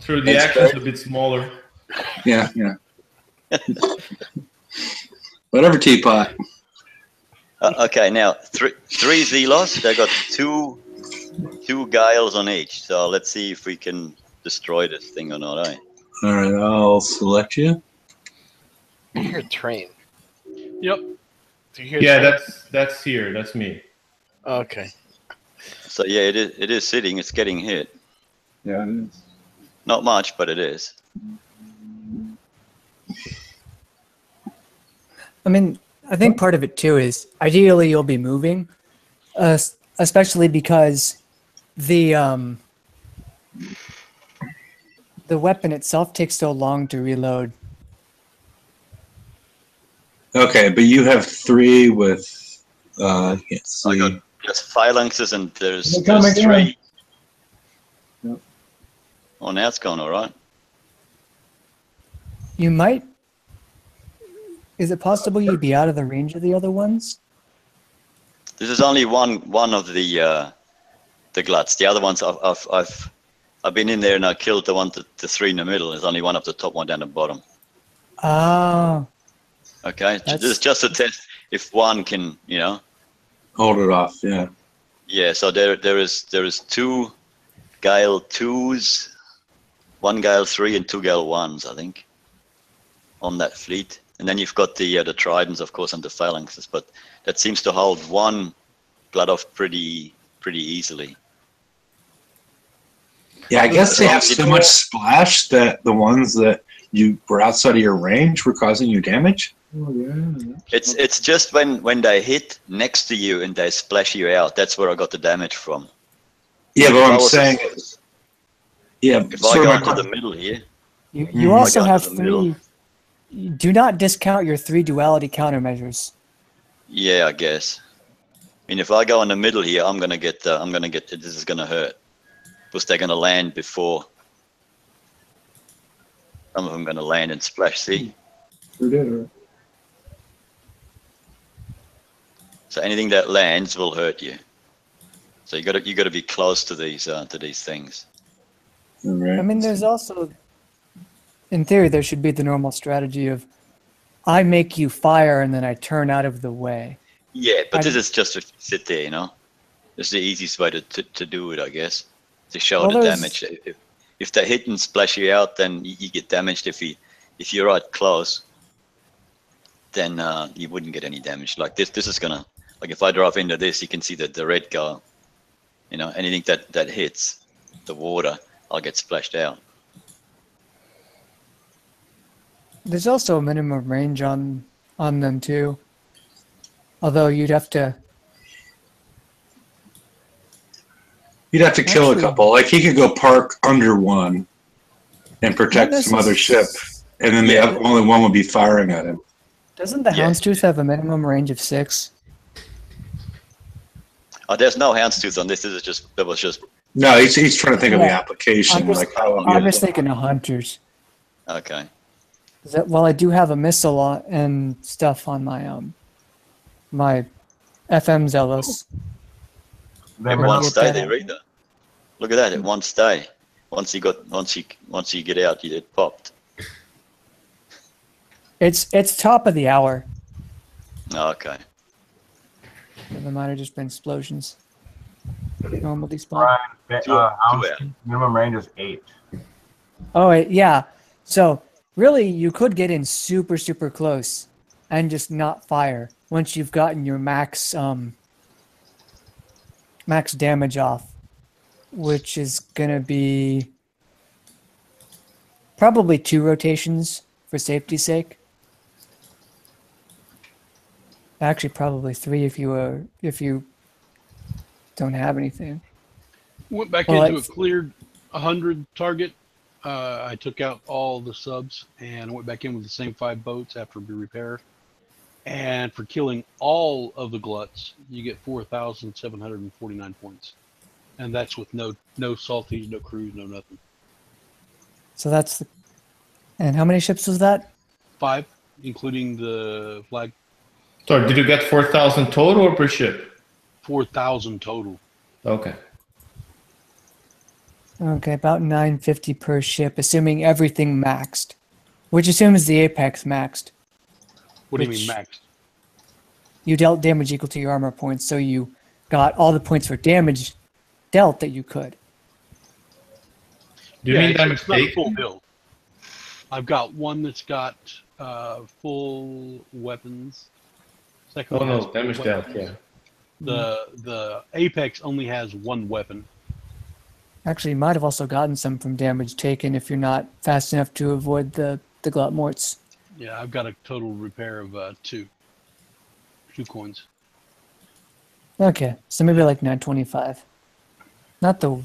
true. The action's a bit smaller. Yeah. Whatever, teapot. Okay, now three Zelos. They got two guiles on each. So let's see if we can destroy this thing or not. Eh? All right, I'll select you. I hear a train. Yep. Do you hear? Yeah, train? that's here. That's me. Okay. So yeah, it is sitting. It's getting hit. Yeah, it is. Not much, but it is. I mean, I think part of it too is ideally you'll be moving, especially because the weapon itself takes so long to reload. Okay, but you have 3 with. Let's I see. got just phalanxes and there's They're coming 3. Yep. Oh, now it's gone all right. You might. Is it possible you'd be out of the range of the other ones? This is only one of the gluts. The other ones I've been in there and I killed the 3 in the middle. There's only one up the top, one down the bottom. Ah, Okay, That's- this is just a test if one can, Hold it off. Yeah. Yeah, so there is 2 Guile 2s, 1 Guile 3 and 2 Guile 1s, I think, on that fleet. And then you've got the Tridents, of course, and the Phalanxes, but that seems to hold 1 Blood off pretty easily. Yeah, I guess they have so much splash that the ones that you were outside of your range were causing you damage. Oh, yeah. It's just when they hit next to you and they splash you out, that's where I got the damage from. Yeah, but If what I I'm was- saying is, yeah. If I sort go of into the middle here, you also I got have to the middle. 3. Do not discount your 3 duality countermeasures. yeah, I guess. I mean, if I go in the middle here, I'm gonna get. This is gonna hurt, because they're gonna land before. Some of them gonna land and splash. See, Sure did, right? so anything that lands will hurt you. So you gotta be close to these things. All right. I mean, there's also, in theory, there should be the normal strategy of I make you fire and then I turn out of the way. Yeah, but I- this is just to sit there, This is the easiest way to do it, I guess, to show Well, the there's- damage. If they hit and splash you out, then you get damaged. If you're right close, then you wouldn't get any damage. Like this is gonna, like if I drive into this, you can see the red go. Anything that hits the water, I'll get splashed out. There's also a minimum range on them too. Although you'd have to. You'd have to kill a Actually- couple. Like he could go park under one and protect Not some other necess- ship, and then Yeah. the only one would be firing at him. Doesn't the Yeah. Houndstooth have a minimum range of 6? Oh, there's no houndstooth on this. That was just No, he's trying to think of the Yeah. application. I'm just, Like how I'm just thinking of hunters. okay. Well, I do have a missile and stuff on my my FM Zealous. They It miss- won't get stay that there out. either. Look at that. It won't stay. Once you get out, it popped. It's top of the hour. Oh, okay. There might have just been explosions. Normally spawn. Brian, Two out. minimum range is 8. Oh yeah. So really, you could get in super close, and just not fire once you've gotten your max max damage off, which is gonna be probably 2 rotations for safety's sake. Actually, probably 3 if you don't have anything. Went back Well, into a it's- cleared 100 target. I took out all the subs and went back in with the same 5 boats after repair. And for killing all of the gluts, you get 4,749 points, and that's with no salties, no crews, no nothing. So that's the, and how many ships was that? 5, including the flag. Sorry, did you get 4,000 total or per ship? 4,000 total. Okay. Okay, about 950 per ship, assuming everything maxed, which assumes the apex maxed. What do you Which- mean maxed? You dealt damage equal to your armor points, so you got all the points for damage dealt that you could. Do you mean it's damage not a taken? full build. I've got one that's got full weapons. Second Oh one has no, damage full dealt, weapons. yeah. The Apex only has 1 weapon. Actually, you might have also gotten some from damage taken if you're not fast enough to avoid the glut morts. Yeah, I've got a total repair of 2 coins. Okay, so maybe like 925. Not the.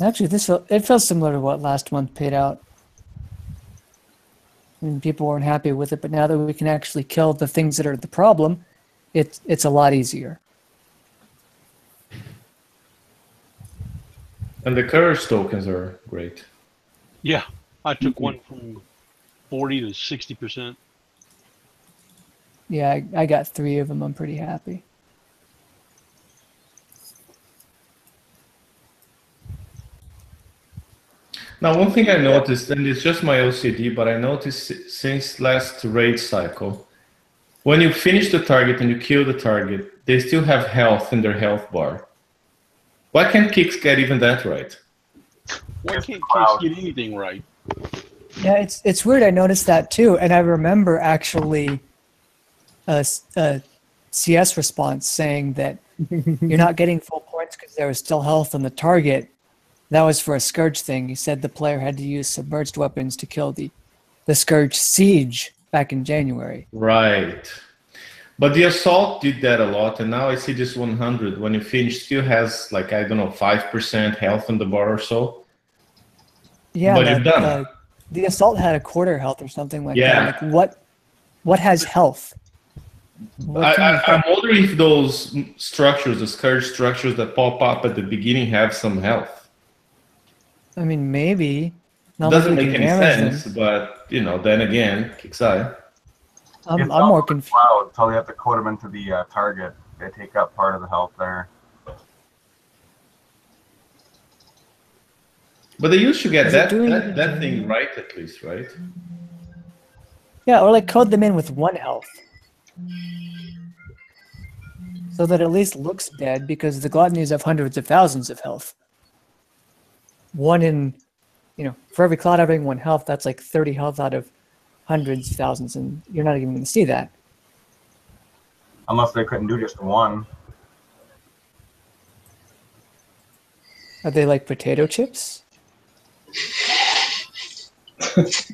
Actually, it feels similar to what last month paid out. I mean, people weren't happy with it, but now that we can actually kill the things that are the problem, it's a lot easier. And the courage tokens are great. Yeah, I took one from 40 to 60%. Yeah, I got 3 of them. I'm pretty happy. Now, one thing I noticed, and it's just my OCD, but I noticed since last raid cycle, when you finish the target and you kill the target, they still have health in their health bar. Why can't Kix get even that right? Why can't Kiss get anything right? Yeah, it's weird. I noticed that too, and I remember actually a CS response saying that you're not getting full points because there was still health on the target. That was for a Scourge thing. He said the player had to use submerged weapons to kill the Scourge siege back in January. Right. But the assault did that a lot, and now I see this 100, when you finish, still has, like, I don't know, 5% health on the bar or so. Yeah, But you're done. The assault had a quarter health or something like Yeah. that. Like what has health? What can you I'm wondering if those structures, the Scourge structures that pop up at the beginning, have some health. I mean, maybe. Not Doesn't like we make can any damage sense, them. but, you know, then again, kicks eye. I'm more confused. Cloud, so you have to code them into the target. They take up part of the health there. But they used to get Is it that doing that, it that thing again? right, at least, right? Yeah, or like code them in with 1 health. So that at least looks dead, because the Gluttonies have hundreds of thousands of health. 1 in, for every Cloud having 1 health, that's like 30 health out of hundreds of thousands, and you're not even going to see that. Unless they couldn't do just 1. Are they like potato chips?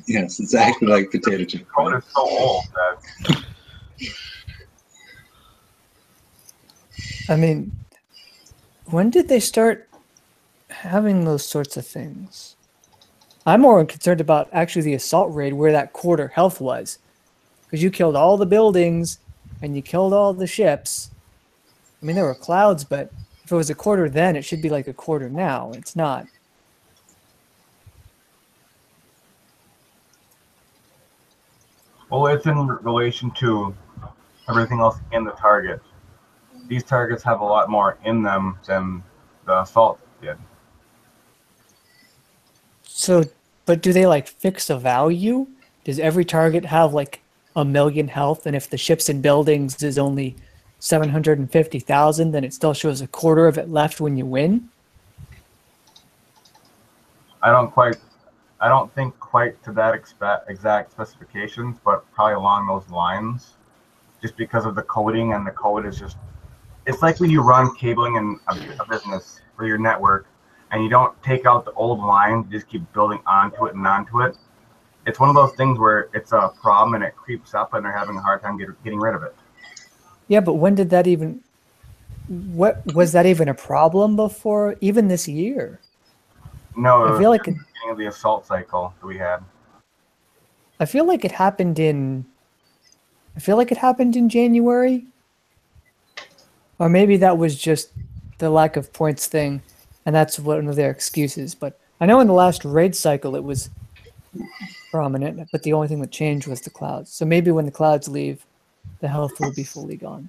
Yes, exactly like potato chip. Code is so old that I mean, when did they start having those sorts of things? I'm more concerned about actually the assault raid where that quarter health was. Because you killed all the buildings and you killed all the ships. I mean, there were clouds, but if it was a quarter then, it should be like a quarter now. It's not. well, it's in relation to everything else in the target. These targets have a lot more in them than the assault did. So, but do they like fix a value? Does every target have like 1,000,000 health? And if the ships and buildings is only 750,000, then it still shows a quarter of it left when you win? I don't think quite to that exact specifications, but probably along those lines, just because of the coding, and the code is just it's like when you run cabling in a business for your network, and you don't take out the old lines, you just keep building onto it and onto it. It's one of those things where it's a problem and it creeps up, and they're having a hard time getting rid of it. Yeah, but when did that even? What was that even a problem before? Even this year? No, I feel like the beginning of the assault cycle that we had. I feel like it happened in. I feel like it happened in January. Or maybe that was just the lack of points thing, and that's one of their excuses. But I know in the last raid cycle it was prominent, but the only thing that changed was the clouds. So maybe when the clouds leave, the health will be fully gone.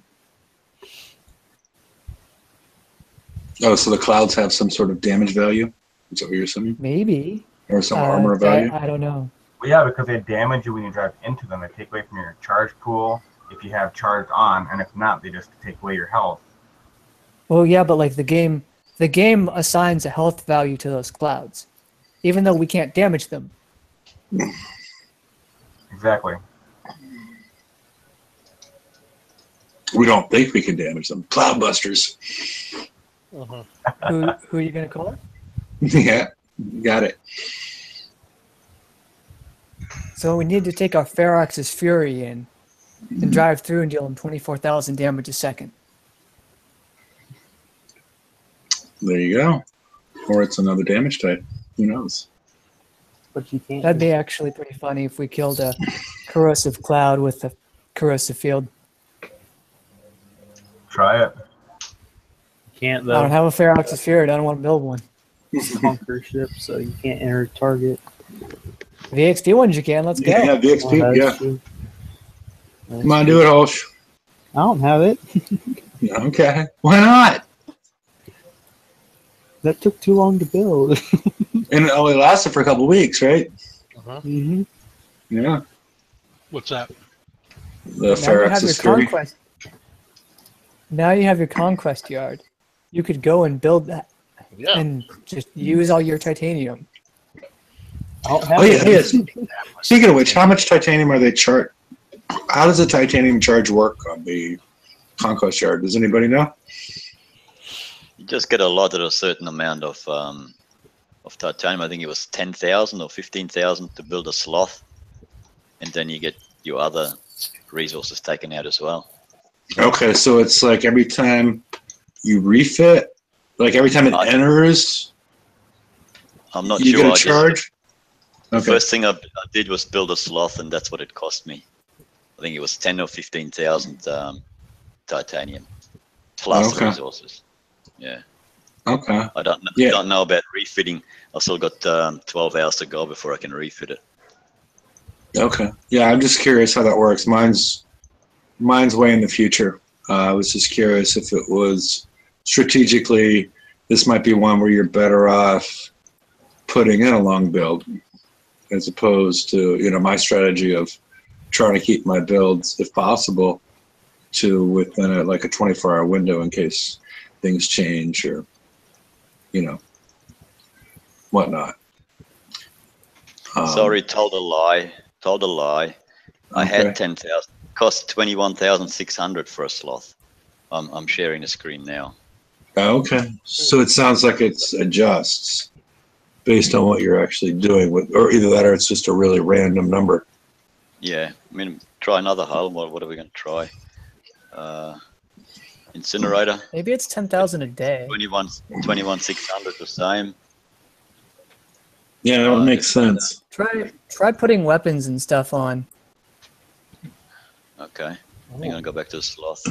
Oh, so the clouds have some sort of damage value? Is that what you're assuming? Maybe. Or some armor value? I don't know. Well, yeah, because they damage you when you drive into them. They take away from your charge pool if you have charged on, and if not, they just take away your health. Well, yeah, but like the game assigns a health value to those clouds, even though we can't damage them. Exactly. We don't think we can damage them. Cloudbusters. Who are you gonna call? Yeah, got it. So we need to take our Ferox's Fury in and drive through and deal him 24,000 damage a second. There you go. Or it's another damage type. Who knows? But you can't. That'd be actually pretty funny if we killed a corrosive cloud with a corrosive field. Try it. Can't I don't though. have a Ferox's Fury. I don't want to build one. Conquer ship, so you can't enter target. VXP ones you can. Let's go. Yeah, VXP, Oh, yeah. that's true. Come on, do it, Holsh. I don't have it. Okay. Why not? That took too long to build. And it only lasted for a couple weeks, right? Mm-hmm. Yeah. What's that? The Now you have your Ferox's Fury. conquest. Now you have your conquest yard. You could go and build that Yeah. and just use all your titanium. I don't have Oh, yeah, it. yeah. Speaking of which, how much titanium are they charged? How does the titanium charge work on the Conquest Yard? Does anybody know? You just get allotted a certain amount of titanium. I think it was 10,000 or 15,000 to build a sloth, and then you get your other resources taken out as well. Okay, so it's like every time you refit, like every time it enters, I'm not you sure. get a I just- charge? The Okay. first thing I did was build a sloth, and that's what it cost me. I think it was 10 or 15,000 titanium plus the Okay. resources. Yeah, Okay. I don't know about refitting. I still got 12 hours to go before I can refit it. Okay. Yeah, I'm just curious how that works. Mine's way in the future. I was just curious if it was strategically, this might be one where you're better off putting in a long build as opposed to, my strategy of trying to keep my builds, if possible, to within a 24-hour window in case things change or, whatnot. Sorry, told a lie. I Okay. had 10,000. Cost 21,600 for a sloth. I'm sharing the screen now. Okay. So it sounds like it adjusts based on what you're actually doing with, or either that or it's just a really random number. Yeah, I mean, try another hull. What are we going to try? Incinerator, Maybe it's 10,000 a day. 21,600 the same. Yeah, that would make sense. Try putting weapons and stuff on. Okay, I'm going to go back to the sloth.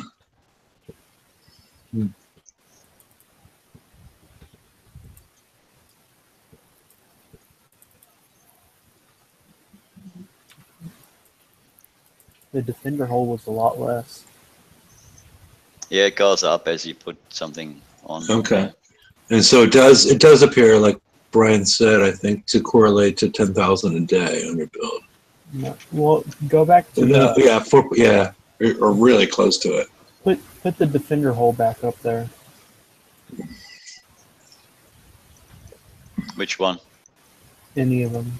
The defender hull was a lot less. Yeah, it goes up as you put something on. Okay. And so it does appear, like Brian said, I think, to correlate to 10,000 a day on your build. No. Well, go back to No, or really close to it. put the defender hull back up there. Which one? Any of them,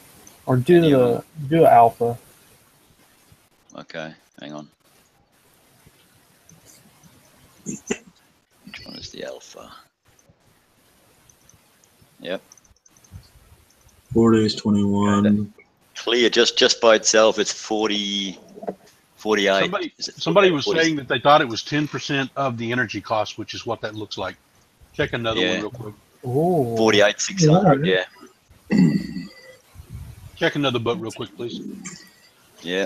or do alpha. Okay, hang on. one is the alpha. Yep. 4 days, 21. Clear just by itself, it's 40, 48. Somebody was saying that they thought it was 10% of the energy cost, which is what that looks like. Check another one real quick. Oh. 48,600. Yeah. Check another boat real quick, please. Yeah.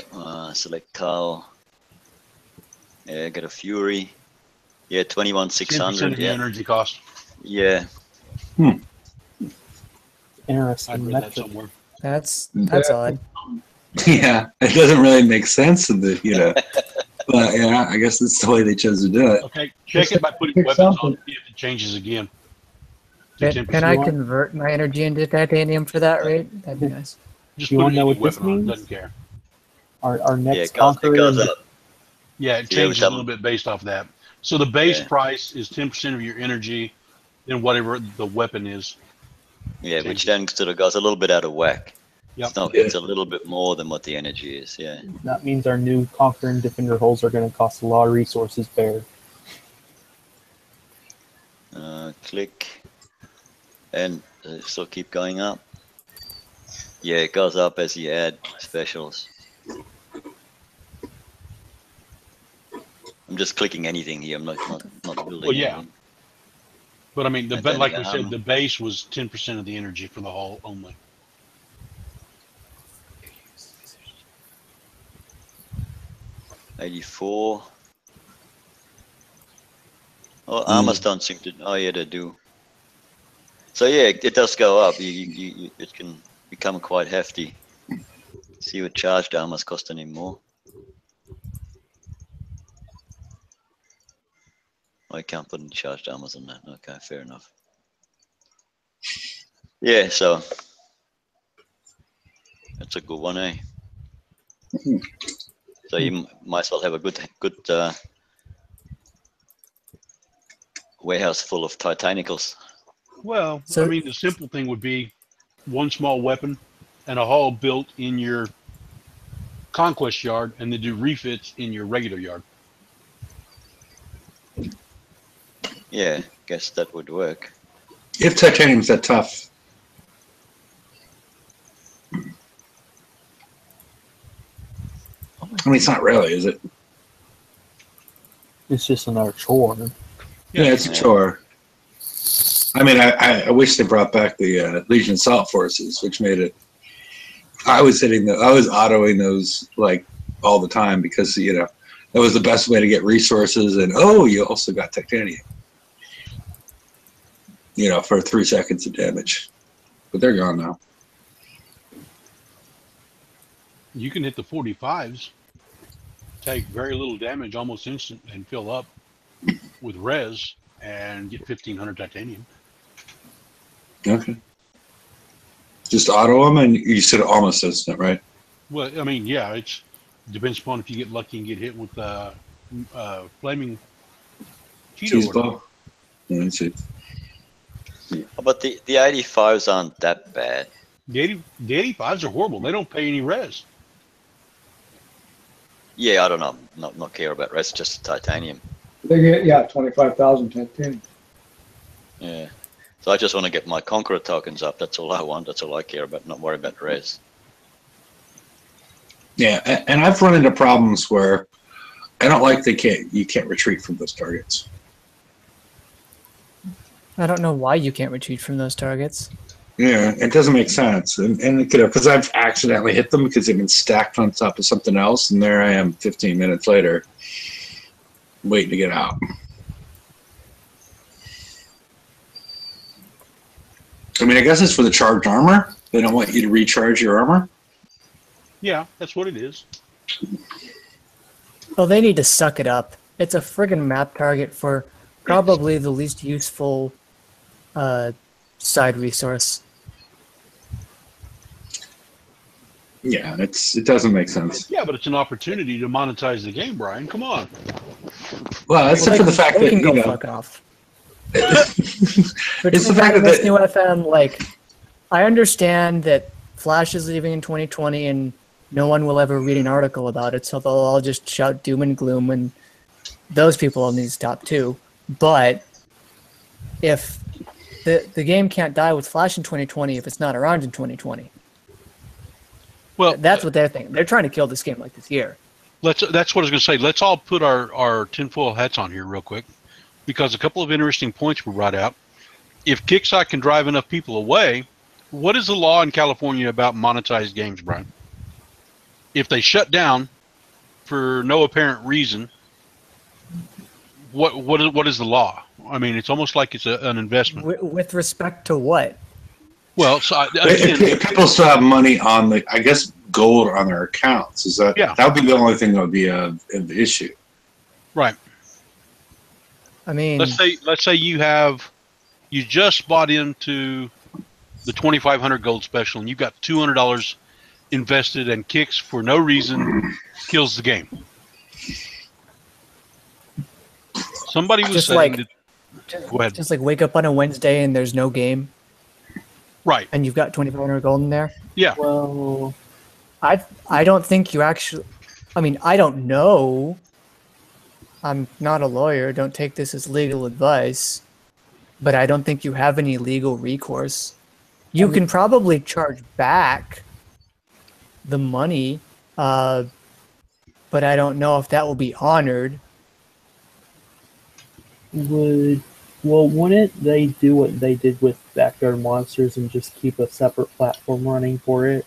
Select Carl. Yeah. Get a Fury. Yeah. 21,600. of the Yeah. energy cost. Yeah. Interesting. I'd read that somewhere. That's odd. Yeah, it doesn't really make sense in the, you know. But yeah, I guess that's the way they chose to do it. Okay, check it by putting Pick weapons something. on. See if it changes again. To Can I 10%. convert my energy into titanium for that rate? That'd be nice. Just You put wanna know any what this weapon on, means? doesn't care. Our Yeah. next It goes conqueror. up. Yeah, it Yeah, changes we a little bit based off that. So the base Yeah. price is 10% of your energy, then whatever the weapon is. Yeah, which then sort of goes a little bit out of whack. Yep. It's not. It's a little bit more than what the energy is. Yeah. That means our new conqueror and defender hulls are going to cost a lot of resources there. Click, and still keep going up. Yeah, it goes up as you add specials. I'm just clicking anything here. I'm not building. Well, yeah. anything. But I mean, And but then like the we said, ammo. the base was 10% of the energy for the hull only. $84. Oh, armors don't seem to. Oh yeah, they do. So yeah, it does go up. It can become quite hefty. See what charged armors cost anymore. I can't put any charged armors on that. Okay, fair enough. Yeah, so that's a good one, eh? So you might as well have a good warehouse full of Titanicals. Well, So- I mean, the simple thing would be one small weapon and a hull built in your conquest yard, and then do refits in your regular yard. Yeah, guess that would work. If titanium's that tough. I mean, it's not really, is it? It's just another chore. Yeah, it's a chore. I mean, I wish they brought back the Legion Assault Forces, which made it. I was autoing those like all the time because you know that was the best way to get resources, and you also got titanium. You know, for 3 seconds of damage, but they're gone now. You can hit the 45s, take very little damage almost instant, and fill up with res and get 1,500 titanium. Okay. Just auto them, and you said almost instant, right? Well, I mean, yeah, it depends upon if you get lucky and get hit with flaming Cheese Cheeto. ball. Yeah, let's see. But the 85s aren't that bad. The 85s are horrible. They don't pay any res. Yeah, I don't know. Not care about rest, just titanium. They get 25,000 titanium. Yeah. So I just want to get my Conqueror tokens up. That's all I want. That's all I care about. Not worry about res. Yeah, and I've run into problems where I don't like you can't retreat from those targets. I don't know why you can't retreat from those targets. Yeah, it doesn't make sense, and it could have, because I've accidentally hit them because they've been stacked on top of something else, and there I am 15 minutes later, waiting to get out. I mean, I guess it's for the charged armor. They don't want you to recharge your armor. Yeah, that's what it is. Well, they need to suck it up. It's a friggin' map target for probably the least useful side resource. Yeah, it doesn't make sense. Yeah, but it's an opportunity to monetize the game, Brian. Come on. Well, except for the fact they that can go you know, fuck off. it's the fact that this new FM, like, I understand that Flash is leaving in 2020 and no one will ever read an article about it, so they'll all just shout doom and gloom, and those people will need to stop too. But if the game can't die with Flash in 2020 if it's not around in 2020. Well, That's what they're thinking. They're trying to kill this game like this year. that's what I was going to say. Let's all put our tinfoil hats on here real quick, because a couple of interesting points were brought out. If Kickstarter can drive enough people away, what is the law in California about monetized games, Brian? If they shut down for no apparent reason, what is the law? I mean, it's almost like it's an investment. With respect to what? Well, so if people still have money on the, I guess, gold on their accounts, is that that would be the only thing that would be an issue, right? I mean, let's say you just bought into the 2,500 gold special, and you've got $200 invested, and Kicks for no reason kills the game. Somebody was just saying like, that, go ahead. Just like wake up on a Wednesday and there's no game. Right. And you've got 2,500 gold in there. Yeah. Well, I don't think you actually. I mean, I don't know. I'm not a lawyer. Don't take this as legal advice. But I don't think you have any legal recourse. You can probably charge back the money, but I don't know if that will be honored. Wouldn't they do what they did with Backyard Monsters and just keep a separate platform running for it?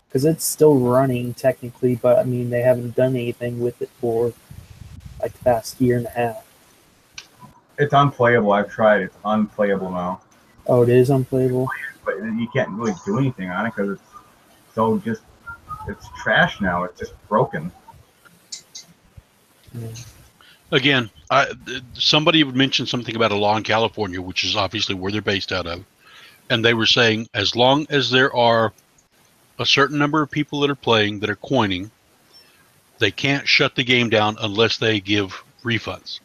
Because it's still running technically, but I mean they haven't done anything with it for like the past year and a half. It's unplayable. I've tried. It's unplayable now. Oh, it is unplayable. But you can't really do anything on it because it's so just it's trash now. It's just broken. Yeah. Again, somebody would mention something about a law in California, which is obviously where they're based out of, and they were saying as long as there are a certain number of people that are playing that are coining, they can't shut the game down unless they give refunds.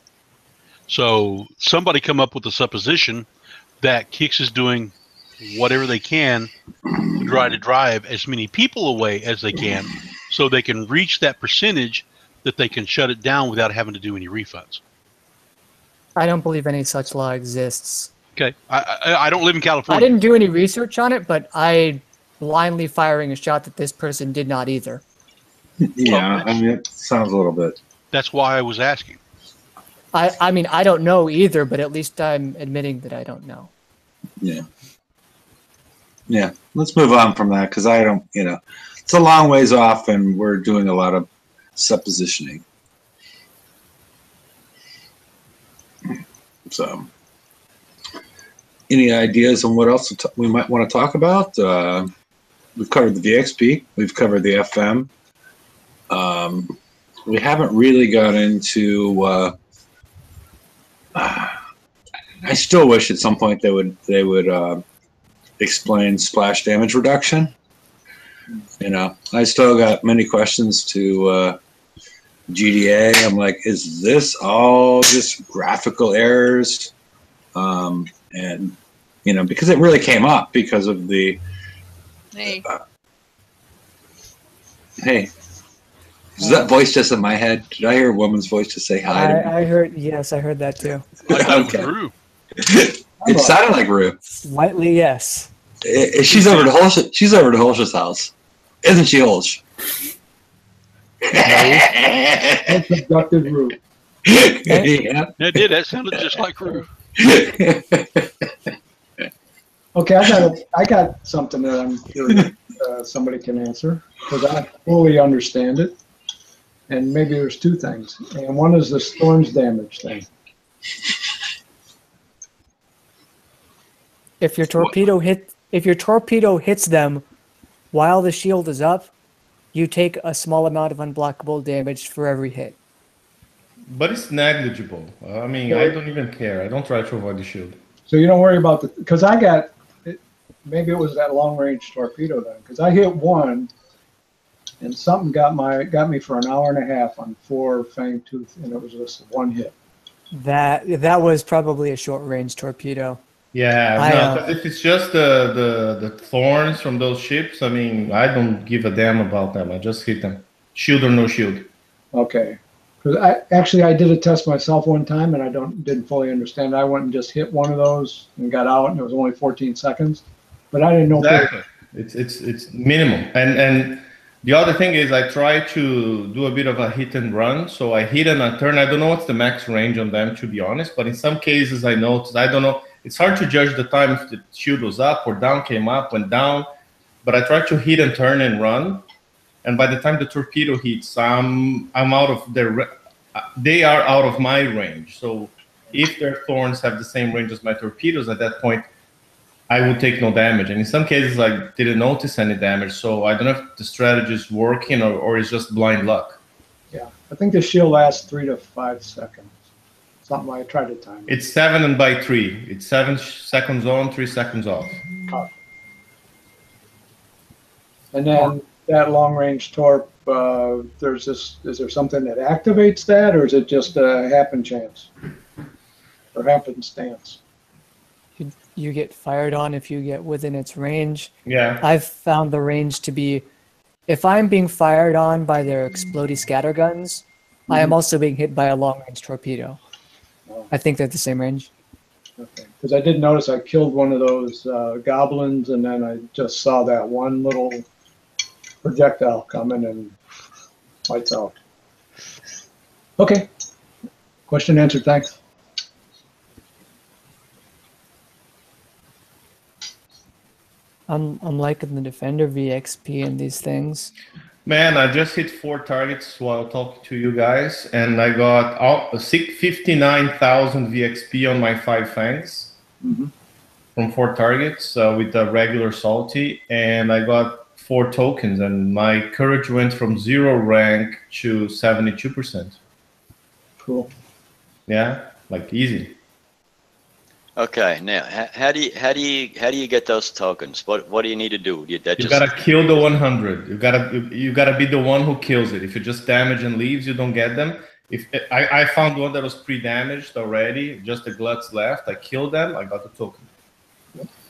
So somebody come up with the supposition that Kicks is doing whatever they can to try to drive as many people away as they can so they can reach that percentage that they can shut it down without having to do any refunds. I don't believe any such law exists. Okay. I don't live in I California. didn't do any research on it, but I blindly firing a shot that this person did not either. Yeah, I mean, it sounds a little bit. That's why I was asking. I mean, I don't know either, but at least I'm admitting that I don't know. Yeah. Yeah. Let's move on from that because I don't, it's a long ways off and we're doing a lot of suppositioning. So, any ideas on what else we might want to talk about? We've covered the VXP. We've covered the FM. We haven't really got into. I still wish at some point they would explain splash damage reduction. I still got many questions to GDA. I'm like, is this all just graphical errors? And because it really came up because of the. Hey. Hey. Is that voice just in my head? Did I hear a woman's voice to say hi? I heard that too. Okay. It sounded like Rue. Slightly, yes. She's over to Holsch. She's over to Holsch's house, isn't she, Holsch? That's abducted Rue. Yeah. That did. That sounded just like Rue. Okay, I got something that I'm sure somebody can answer because I fully understand it. And maybe there's two things. And one is the storms damage thing. If your torpedo hits them while the shield is up, you take a small amount of unblockable damage for every hit. But it's negligible. I mean, I don't even care. I don't try to avoid the shield. So you don't worry about because I got maybe it was that long range torpedo then because I hit one and something got me for an hour and a half on 4 fang tooth and it was just one hit. That was probably a short range torpedo. Yeah, no, if it's just the thorns from those ships, I mean, I don't give a damn about them. I just hit them, shield or no shield. Okay, Because I did a test myself one time, and I didn't fully understand. I went and just hit one of those and got out, and it was only 14 seconds. But I didn't know. Exactly. It's minimum. And the other thing is I try to do a bit of a hit and run. So I hit and I turn. I don't know what's the max range on them, to be honest. But in some cases, I noticed, I don't know. It's hard to judge the time if the shield was up or down, came up, went down. But I try to hit and turn and run. And by the time the torpedo hits, I'm out of they are out of my range. So if their thorns have the same range as my torpedoes, at that point, I would take no damage. And in some cases, I didn't notice any damage. So I don't know if the strategy is working or it's just blind luck. Yeah, I think the shield lasts 3 to 5 seconds. Something I tried to time. It's 7 and by 3. It's 7 seconds on, 3 seconds off. And then that long range torp, is there something that activates that, or is it just a happen chance or happenstance? You get fired on if you get within its range. Yeah. I've found the range to be, if I'm being fired on by their explodey scatter guns, I am also being hit by a long range torpedo. I think they're the same range. Okay, because I did notice I killed one of those goblins, and then I just saw that one little projectile coming and lights out. Okay, question answered. Thanks. I'm liking the Defender VXP in these things. Man, I just hit 4 targets while talking to you guys, and I got 59,000 VXP on my 5 fangs from 4 targets with the regular salty, and I got 4 tokens, and my courage went from 0 rank to 72%. Cool. Yeah, like easy. Okay, now how do you get those tokens? What do you need to do? You gotta kill the 100. You gotta be the one who kills it. If you just damage and leaves, you don't get them. If I found one that was pre-damaged already, just the gluts left. I killed them. I got the token.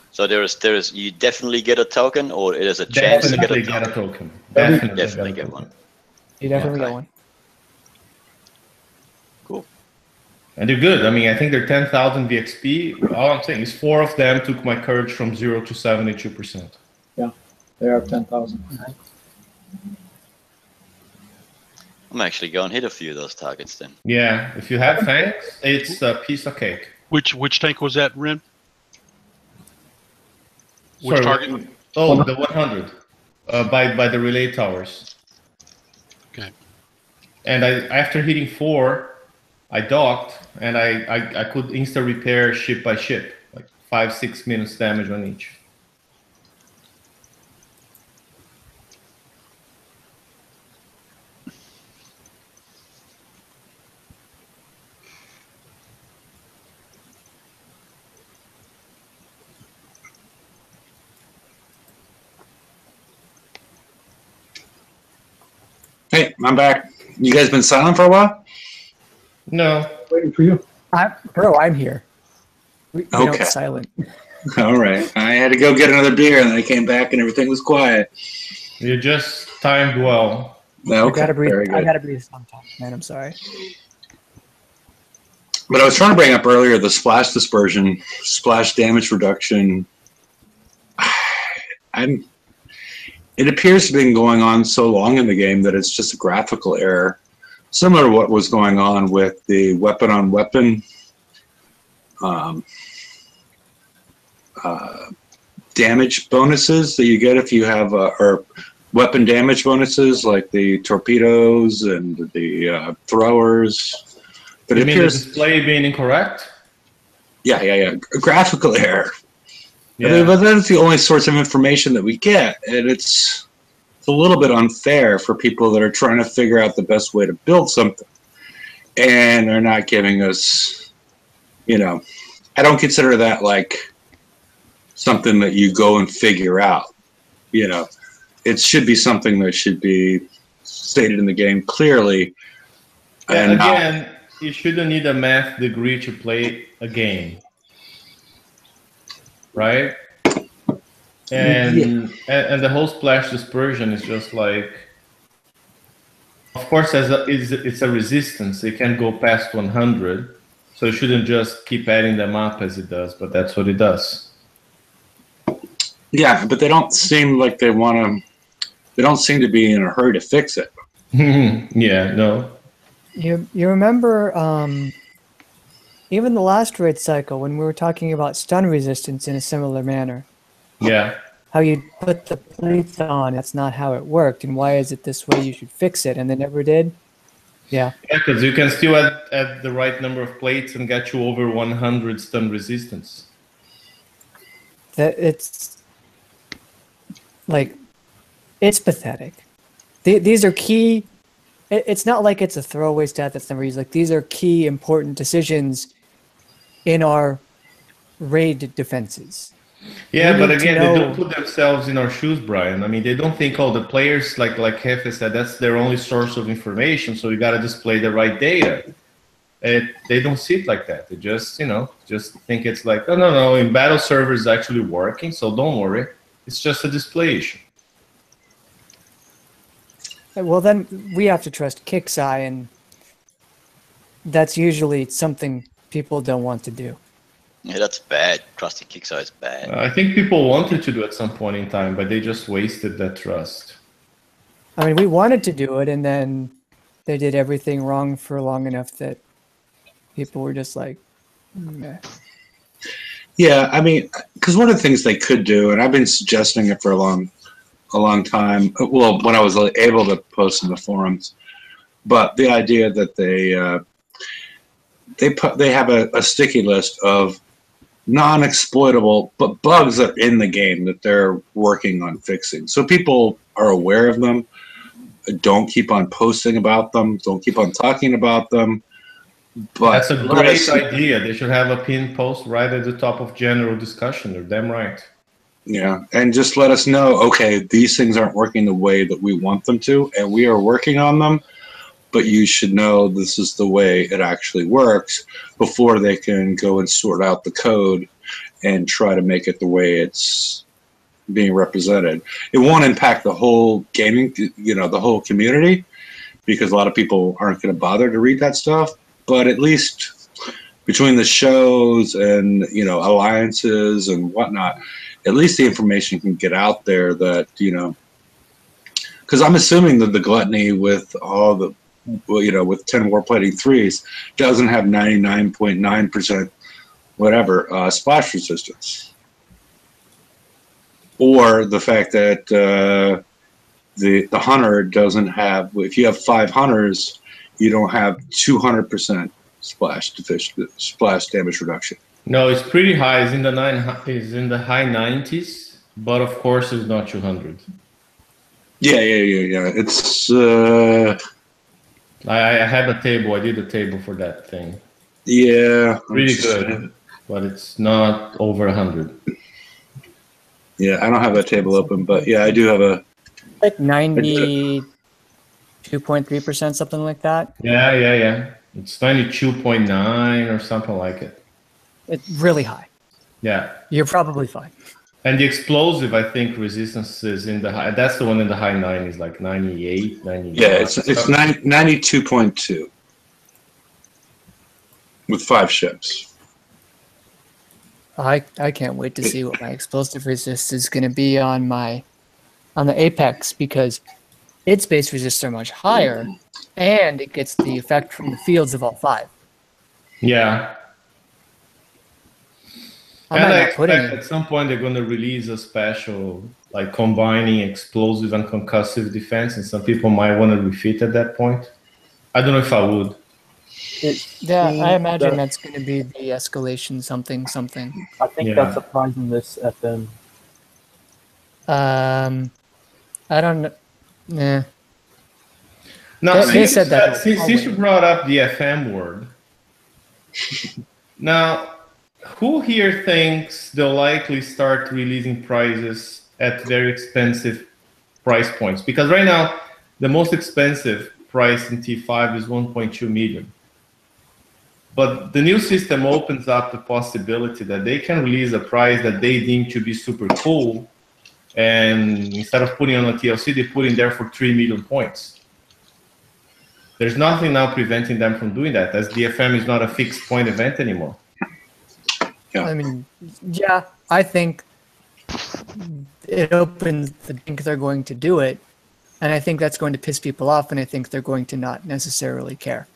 So there is you definitely get a token, or it is a chance to get a token. Definitely get one. You definitely get one. And they're good. I mean, I think they're 10,000 VXP. All I'm saying is 4 of them took my courage from 0 to 72%. Yeah, they are 10,000. I'm actually going to hit a few of those targets then. Yeah, if you have fangs, it's a piece of cake. Which tank was that, Ren? Which target? Oh, the 100 by the relay towers. Okay. And after hitting 4, I docked, and I could insta repair ship by ship, like 5-6 minutes damage on each. Hey, I'm back. You guys been silent for a while? No. Waiting for you. I'm here. We Okay. don't silent. All right. I had to go get another beer, and then I came back, and everything was quiet. You just timed well. Okay, I gotta breathe. very good. I gotta breathe sometimes, man. I'm sorry. But I was trying to bring up earlier the splash dispersion, splash damage reduction. It appears to have been going on so long in the game that it's just a graphical error, similar to what was going on with the weapon-on-weapon damage bonuses that you get if you have, or weapon damage bonuses like the torpedoes and the throwers. But You it mean the appears, display being incorrect? yeah, a graphical error. Yeah. I mean, but that's the only source of information that we get, and it's a little bit unfair for people that are trying to figure out the best way to build something, and they're not giving us, I don't consider that like something that you go and figure out. It should be something that should be stated in the game clearly. And And again, you shouldn't need a math degree to play a game, right? And the whole splash dispersion is just like Of course, it's a resistance. It can go past 100, so you shouldn't just keep adding them up as it does. But that's what it does. Yeah, but they don't seem like they want to. They don't seem to be in a hurry to fix it. Yeah, no. You remember even the last raid cycle when we were talking about stun resistance in a similar manner? Yeah. How you put the plates on, that's not how it worked, and why is it this way, you should fix it, and they never did? Yeah. Yeah, because you can still add the right number of plates and get you over 100 stun resistance. That it's like, it's pathetic. These are key. It's not like it's a throwaway stat that's never used. Like, these are key, important decisions in our raid defenses. Yeah, but again, they don't put themselves in our shoes, Brian. I mean, they don't think, oh, the players, like Jefe said, that's their only source of information, so you got to display the right data. They don't see it like that. They just, just think it's like, oh, no, in battle servers it's actually working, so don't worry. It's just a display issue. Well, then we have to trust Kixeye, and that's usually something people don't want to do. Yeah, that's bad. Trusting Kixeye is bad. I think people wanted to do it at some point in time, but they just wasted that trust. I mean, we wanted to do it, and then they did everything wrong for long enough that people were just like, meh. Yeah, I mean, because one of the things they could do, and I've been suggesting it for a long time. Well, when I was able to post in the forums, but the idea that they have a sticky list of non-exploitable but bugs that are in the game that they're working on fixing, so people are aware of them. Don't keep on posting about them. Don't keep on talking about them. But that's a great idea. They should have a pinned post right at the top of general discussion. They're damn right. Yeah, and just let us know, okay, these things aren't working the way that we want them to, and we are working on them, but you should know this is the way it actually works before they can go and sort out the code and try to make it the way it's being represented. It won't impact the whole gaming, the whole community, because a lot of people aren't going to bother to read that stuff, but at least between the shows and, alliances and whatnot, at least the information can get out there that, because I'm assuming that the gluttony with all the, with 10 warplating 3s doesn't have 99.9% whatever splash resistance. Or the fact that the hunter doesn't have, if you have 5 hunters, you don't have 200% splash damage reduction. No, it's pretty high. It's in the high 90s, but of course it's not 200. Yeah. It's I have a table. I did a table for that thing. Yeah, pretty good, but it's not over 100. Yeah, I don't have that table open, but yeah, I do have a like 92.3%, something like that. Yeah. It's 92.9 or something like it. It's really high. Yeah. You're probably fine. And the explosive, I think, resistance is in the high. That's the one in the high 90s, like 98, 99. Yeah, it's 92.2 with 5 ships. I can't wait to see what my explosive resist is going to be on the Apex, because its base resists are much higher, and it gets the effect from the fields of all 5. Yeah. I expect at some point they're going to release a special, like combining explosive and concussive defense, and some people might want to refit at that point. I don't know if I would. I imagine that's going to be the escalation something. I think that's surprising this FM. I don't know. Yeah. Now, they said that. Since you brought up the FM word, now, who here thinks they'll likely start releasing prizes at very expensive price points? Because right now, the most expensive price in T5 is 1.2 million. But the new system opens up the possibility that they can release a prize that they deem to be super cool, and instead of putting on a TLC, they put in there for 3 million points. There's nothing now preventing them from doing that, as DFM is not a fixed point event anymore. Yeah. I mean, yeah, I think it opens the think they're going to do it, and I think that's going to piss people off, and I think they're going to not necessarily care.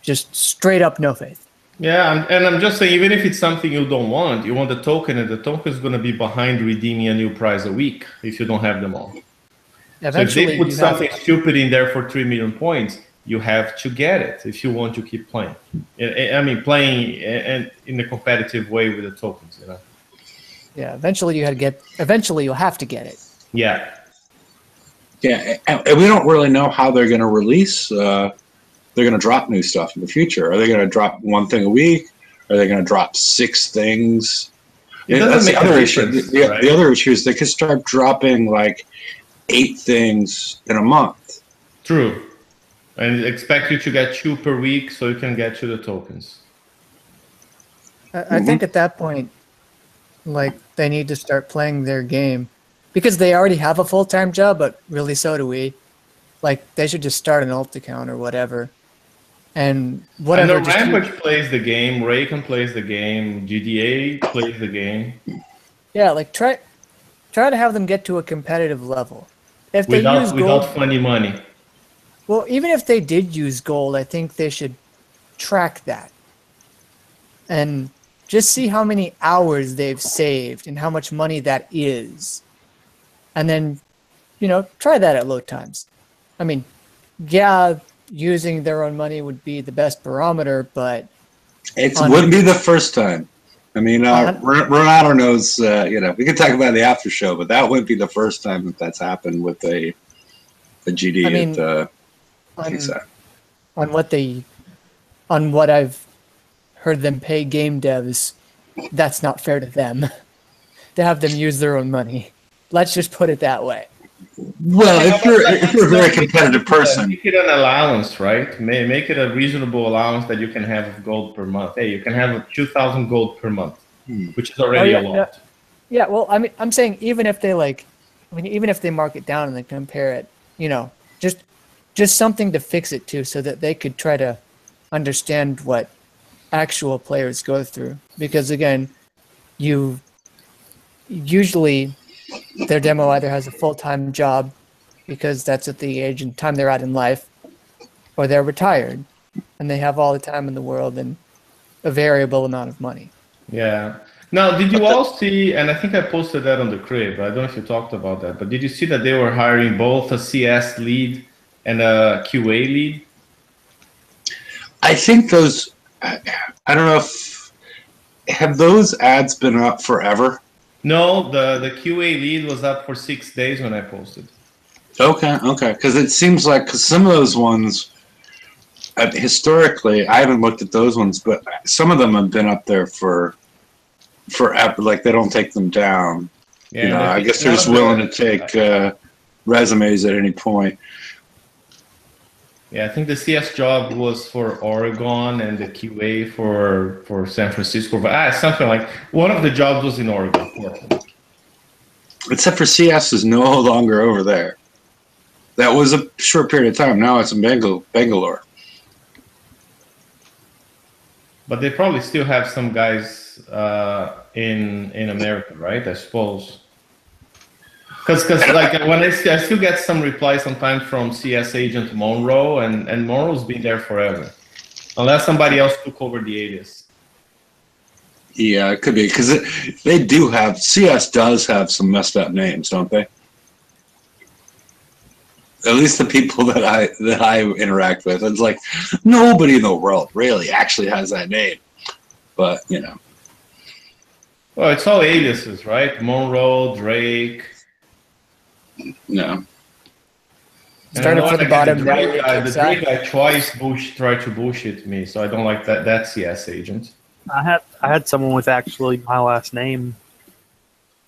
Just straight up no faith. Yeah, and I'm just saying, even if it's something you don't want, you want the token, and the token is going to be behind redeeming a new prize a week if you don't have them all. Eventually, so if they put something stupid in there for 3 million points, you have to get it if you want to keep playing. I mean, playing and in a competitive way with the tokens, you know. Yeah, eventually you'll have to get it. Yeah. Yeah, and we don't really know how they're going to release. They're going to drop new stuff in the future. Are they going to drop one thing a week? Are they going to drop 6 things? Yeah, that's the other issue. Right? The other issue is they could start dropping like 8 things in a month. True. And expect you to get 2 per week so you can get to the tokens. I think at that point, like, they need to start playing their game. Because they already have a full-time job, but really so do we. Like, they should just start an alt account or whatever. And whatever. I know Rampage plays the game, Rakan plays the game, GDA plays the game. Yeah, like try to have them get to a competitive level. If they use gold, without funny money. Well, even if they did use gold, I think they should track that. And just see how many hours they've saved and how much money that is. And then, you know, try that at low times. I mean, yeah, using their own money would be the best barometer, but it wouldn't be the first time. I mean, Renato knows. You know, we can talk about the after show, but that wouldn't be the first time that that's happened with a GD. I mean, on what I've heard them pay game devs, that's not fair to them to have them use their own money. Let's just put it that way. Well, if you're a very competitive person, make it an allowance, right? Make it a reasonable allowance that you can have of gold per month. Hey, you can have 2,000 gold per month, which is already a lot. Yeah, well, I mean, I'm saying even if they even if they mark it down and they compare it, you know, just something to fix it to, so that they could try to understand what actual players go through. Because again, usually their demo either has a full-time job because that's at the age and time they're at in life, or they're retired and they have all the time in the world and a variable amount of money. Yeah. Now, did you all see, and I think I posted that on the crib, I don't know if you talked about that, but did you see that they were hiring both a CS lead and a QA lead? I think those, I don't know if, have those ads been up forever? No, the QA lead was up for 6 days when I posted. Okay. Because it seems like, because some of those ones, historically, I haven't looked at those ones, but some of them have been up there for forever. Like, they don't take them down. Yeah, you know, I guess they're just willing to take resumes at any point. Yeah, I think the CS job was for Oregon and the QA for San Francisco. Something like, one of the jobs was in Oregon, Portland. Except for CS is no longer over there. That was a short period of time. Now it's in Bangalore. But they probably still have some guys in America, right? I suppose. Because like when I still get some replies sometimes from CS agent Monroe, and Monroe's been there forever, unless somebody else took over the alias. Yeah, it could be, because they do have, CS does have some messed up names, don't they? At least the people that I interact with, it's like nobody in the world really actually has that name, but you know. Well, it's all aliases, right? Monroe, Drake. No. Started from the bottom. The Drake guy twice tried to bullshit me, so I don't like that CS agent. I had someone with actually my last name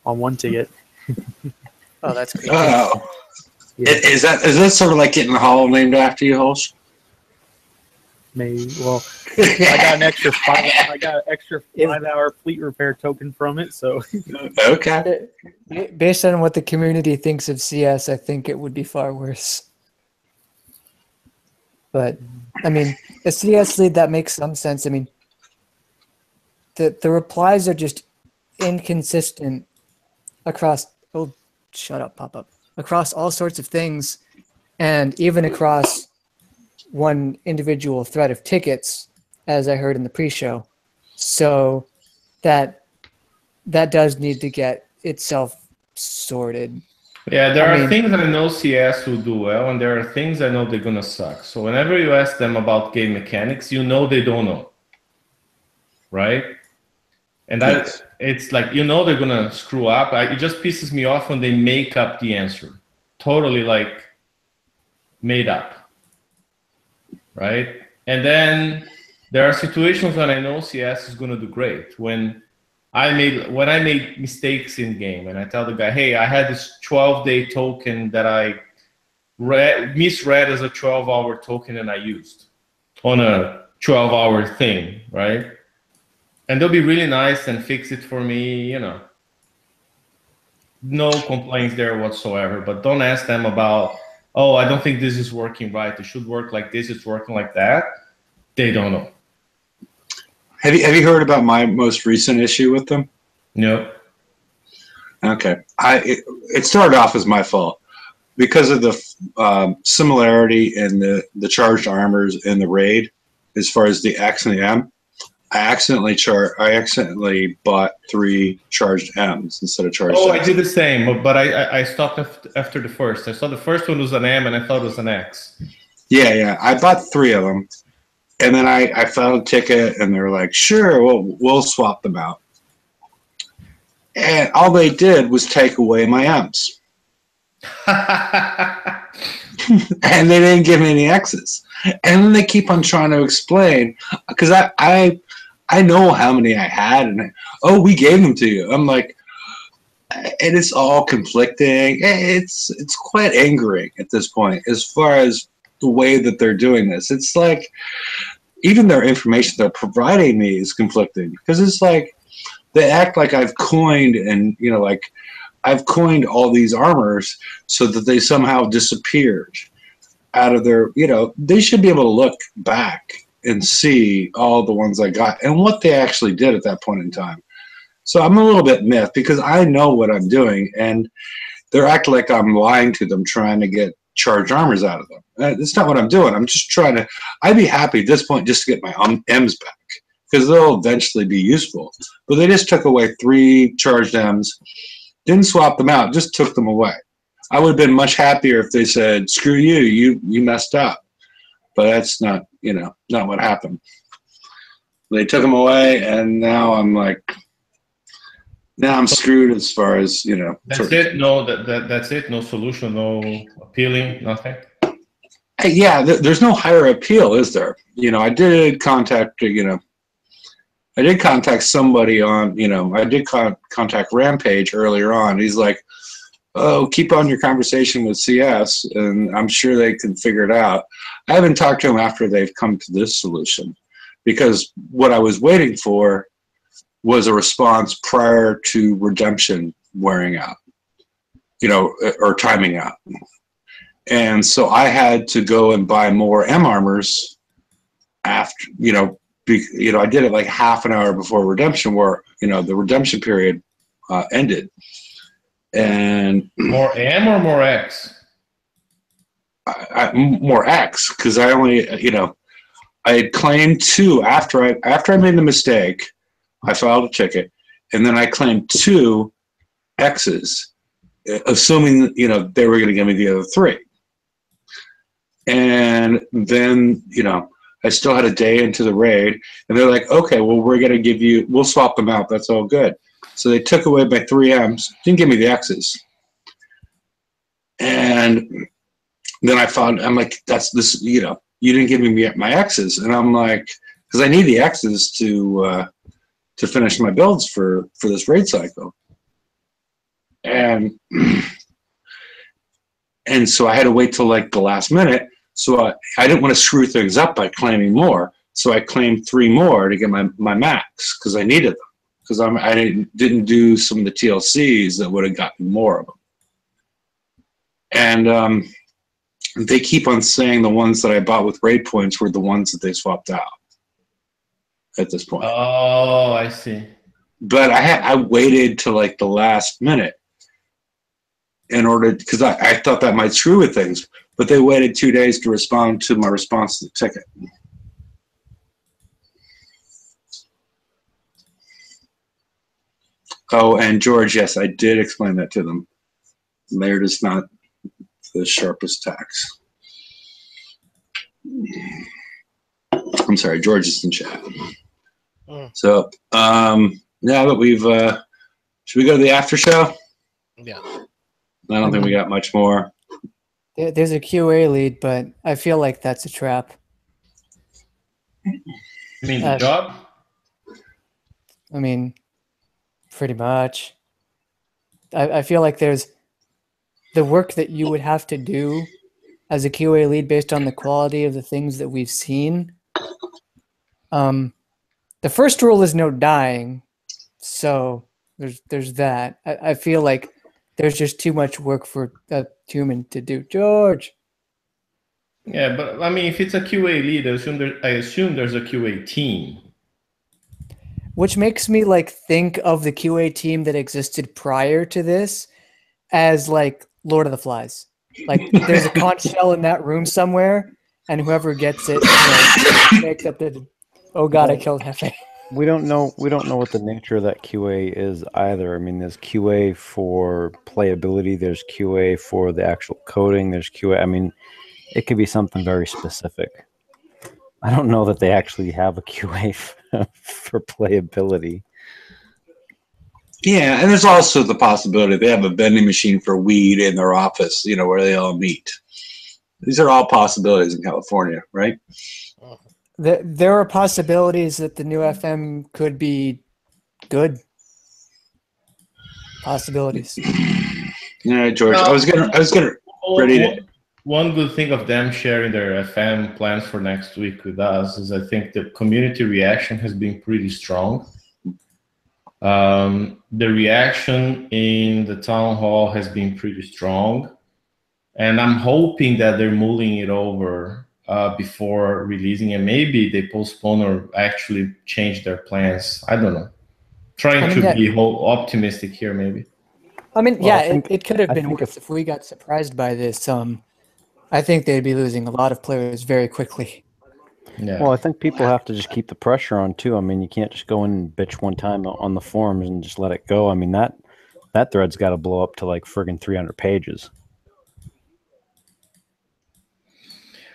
on one ticket. Oh, that's great. Oh. Yeah. Is that sort of like getting the hollow named after you, Hulse? Maybe. Well, I got an extra 5-hour fleet repair token from it. So okay. Based on what the community thinks of CS, I think it would be far worse. But I mean, the CS lead, that makes some sense. I mean, the replies are just inconsistent across. Oh, shut up, pop up. Across all sorts of things, and even across one individual thread of tickets, as I heard in the pre-show. So that does need to get itself sorted. Yeah, there are things I know CS will do well, and there are things I know they're gonna suck. So whenever you ask them about game mechanics, you know they don't know, right? And it's like, you know they're gonna screw up. It just pisses me off when they make up the answer, totally like made up, right? And then there are situations when I know CS is gonna do great. When I made mistakes in game, and I tell the guy, hey, I had this 12-day token that I misread as a 12-hour token, and I used on a 12-hour thing, right? And they'll be really nice and fix it for me, you know. No complaints there whatsoever, but don't ask them about, oh, I don't think this is working right. It should work like this. It's working like that. They don't know. Have you heard about my most recent issue with them? No. Okay. It started off as my fault because of the similarity in the charged armors in the raid, as far as the X and the M. I accidentally bought 3 charged M's instead of charged. Oh, X. I did the same, but I stopped after the first. I saw the first one was an M, and I thought it was an X. Yeah. I bought 3 of them. And then I found a ticket, and they're like, sure, we'll swap them out. And all they did was take away my M's. And they didn't give me any X's. And then they keep on trying to explain, because I know how many I had, and we gave them to you. I'm like, and it's all conflicting. It's quite angering at this point, as far as the way that they're doing this. It's like even their information they're providing me is conflicting, because it's like they act like I've coined, and like I've coined all these armors so that they somehow disappeared out of their, they should be able to look back and see all the ones I got and what they actually did at that point in time. So I'm a little bit miffed, because I know what I'm doing, and they're acting like I'm lying to them, trying to get charged armors out of them. That's not what I'm doing. I'm just trying to, I'd be happy at this point just to get my M's back, because they'll eventually be useful. But they just took away 3 charged M's, didn't swap them out, just took them away. I would have been much happier if they said, screw you messed up. But that's not, not what happened. They took them away, and now I'm like, now I'm screwed as far as, That's it? No, that's it? No solution, no appealing, nothing? Yeah, there's no higher appeal, is there? I did contact, I did contact somebody on, I did contact Rampage earlier on. He's like, oh, keep on your conversation with CS, and I'm sure they can figure it out. I haven't talked to them after they've come to this solution, because what I was waiting for was a response prior to redemption wearing out, or timing out. And so I had to go and buy more M armors after, I did it like half an hour before redemption, where, the redemption period ended. And more M or more X? More X, because I only, I had claimed 2 after I made the mistake. I filed a ticket, and then I claimed 2 X's, assuming they were going to give me the other 3. And then I still had a day into the raid, and they're like, okay, well, we're going to we'll swap them out. That's all good. So they took away my 3 M's, didn't give me the X's. And then I'm like, that's this, you didn't give me my X's. And I'm like, because I need the X's to finish my builds for this raid cycle. And so I had to wait till like the last minute. So I didn't want to screw things up by claiming more. So I claimed 3 more to get my max, because I needed them. Because I didn't do some of the TLCs that would have gotten more of them. And they keep on saying the ones that I bought with raid points were the ones that they swapped out at this point. Oh, I see. But I waited till like the last minute in order, because I thought that might screw with things, but they waited 2 days to respond to my response to the ticket. Oh, and George, yes, I did explain that to them. Laird is not the sharpest tax. I'm sorry, George is in chat. So, now that we've, should we go to the after show? Yeah. I don't think we got much more. There's a QA lead, but I feel like that's a trap. You mean the job? I mean, pretty much. I feel like there's the work that you would have to do as a QA lead based on the quality of the things that we've seen. The first rule is no dying, so there's that. I feel like there's just too much work for a human to do. George. Yeah, but I mean, if it's a QA lead, I assume there's a QA team. Which makes me like think of the QA team that existed prior to this as like Lord of the Flies. Like there's a conch shell in that room somewhere, and whoever gets it makes up the. Oh God, I killed Hefe. We don't know what the nature of that QA is either. I mean, there's QA for playability, there's QA for the actual coding, there's QA. I mean, it could be something very specific. I don't know that they actually have a QA for playability. Yeah, and there's also the possibility they have a vending machine for weed in their office, you know, where they all meet. These are all possibilities in California, right? There are possibilities that the new FM could be good. Possibilities. Yeah, George. I was gonna ready to. One good thing of them sharing their FM plans for next week with us is I think the community reaction has been pretty strong. The reaction in the town hall has been pretty strong, and I'm hoping that they're mulling it over before releasing, and maybe they postpone or actually change their plans. I don't know. Trying to be optimistic here, maybe. I mean, it could have been worse if we got surprised by this. I think they'd be losing a lot of players very quickly. Yeah. Well, I think people have to just keep the pressure on too. I mean, you can't just go in and bitch one time on the forums and just let it go. I mean, that thread's got to blow up to like friggin' 300 pages.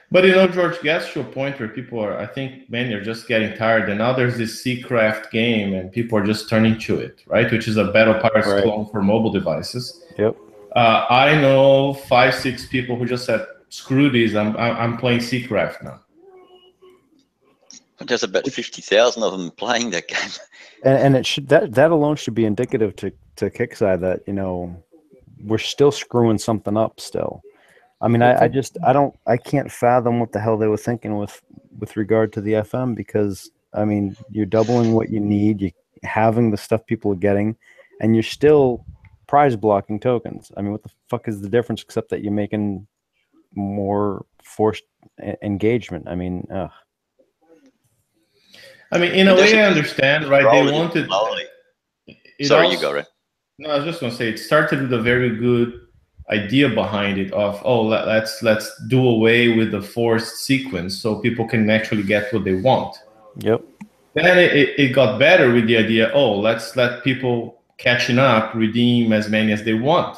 But you know, George, gets to a point where people are, I think many are just getting tired. And now there's this Seacraft game and people are just turning to it, right? Which is a Battle Pirates clone for mobile devices. Yep. I know 5-6 people who just said, screw these, I'm playing Seacraft now. There's about 50,000 of them playing that game. And it should that alone should be indicative to Kickside that, you know, we're still screwing something up still. I mean, I can't fathom what the hell they were thinking with regard to the FM, because I mean, you're doubling what you need, you're having the stuff people are getting, and you're still prize blocking tokens. I mean, what the fuck is the difference except that you're making more forced engagement? I mean, I mean, in a way, I understand, right? They wanted. Sorry, you go, Ray. No, I was just gonna say it started with a very good idea behind it of, oh, let's do away with the forced sequence so people can actually get what they want. Yep. Then it got better with the idea, oh, let's let people catching up redeem as many as they want.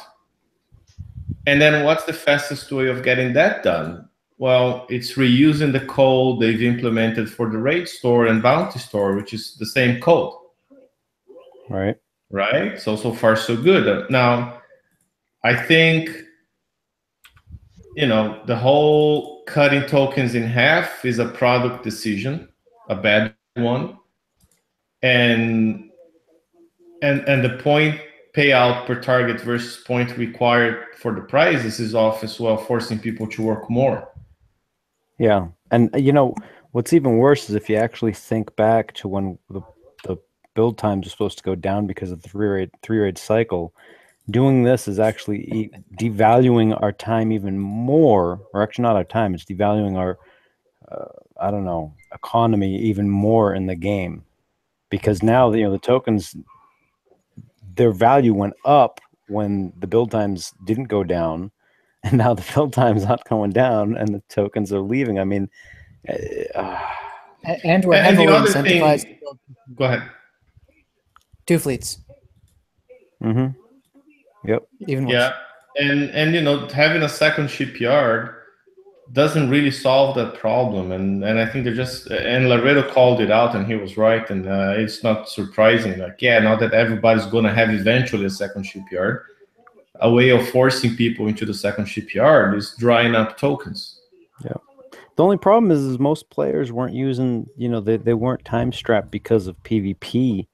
And then what's the fastest way of getting that done? Well, it's reusing the code they've implemented for the raid store and bounty store, which is the same code. Right. Right? So far, so good. Now, I think, you know, the whole cutting tokens in half is a product decision, a bad one. And the point payout per target versus point required for the prizes is off as well, forcing people to work more. Yeah, and you know what's even worse is if you actually think back to when the build times are supposed to go down because of the three raid cycle, doing this is actually devaluing our time even more, or actually not our time, it's devaluing our, I don't know, economy even more in the game. Because now, the tokens, their value went up when the build times didn't go down, and now the build time's not going down, and the tokens are leaving. I mean, and we're And the heavily other incentivized thing, to build go ahead. 2 fleets, mm-hmm. Yep. even worse. Yeah, and having a second shipyard doesn't really solve that problem, and I think they're just, and Laredo called it out, and he was right, and it's not surprising. Like, yeah, now that everybody's going to have eventually a second shipyard, a way of forcing people into the second shipyard is drying up tokens. Yeah. The only problem is most players weren't using, they weren't time strapped because of PvP.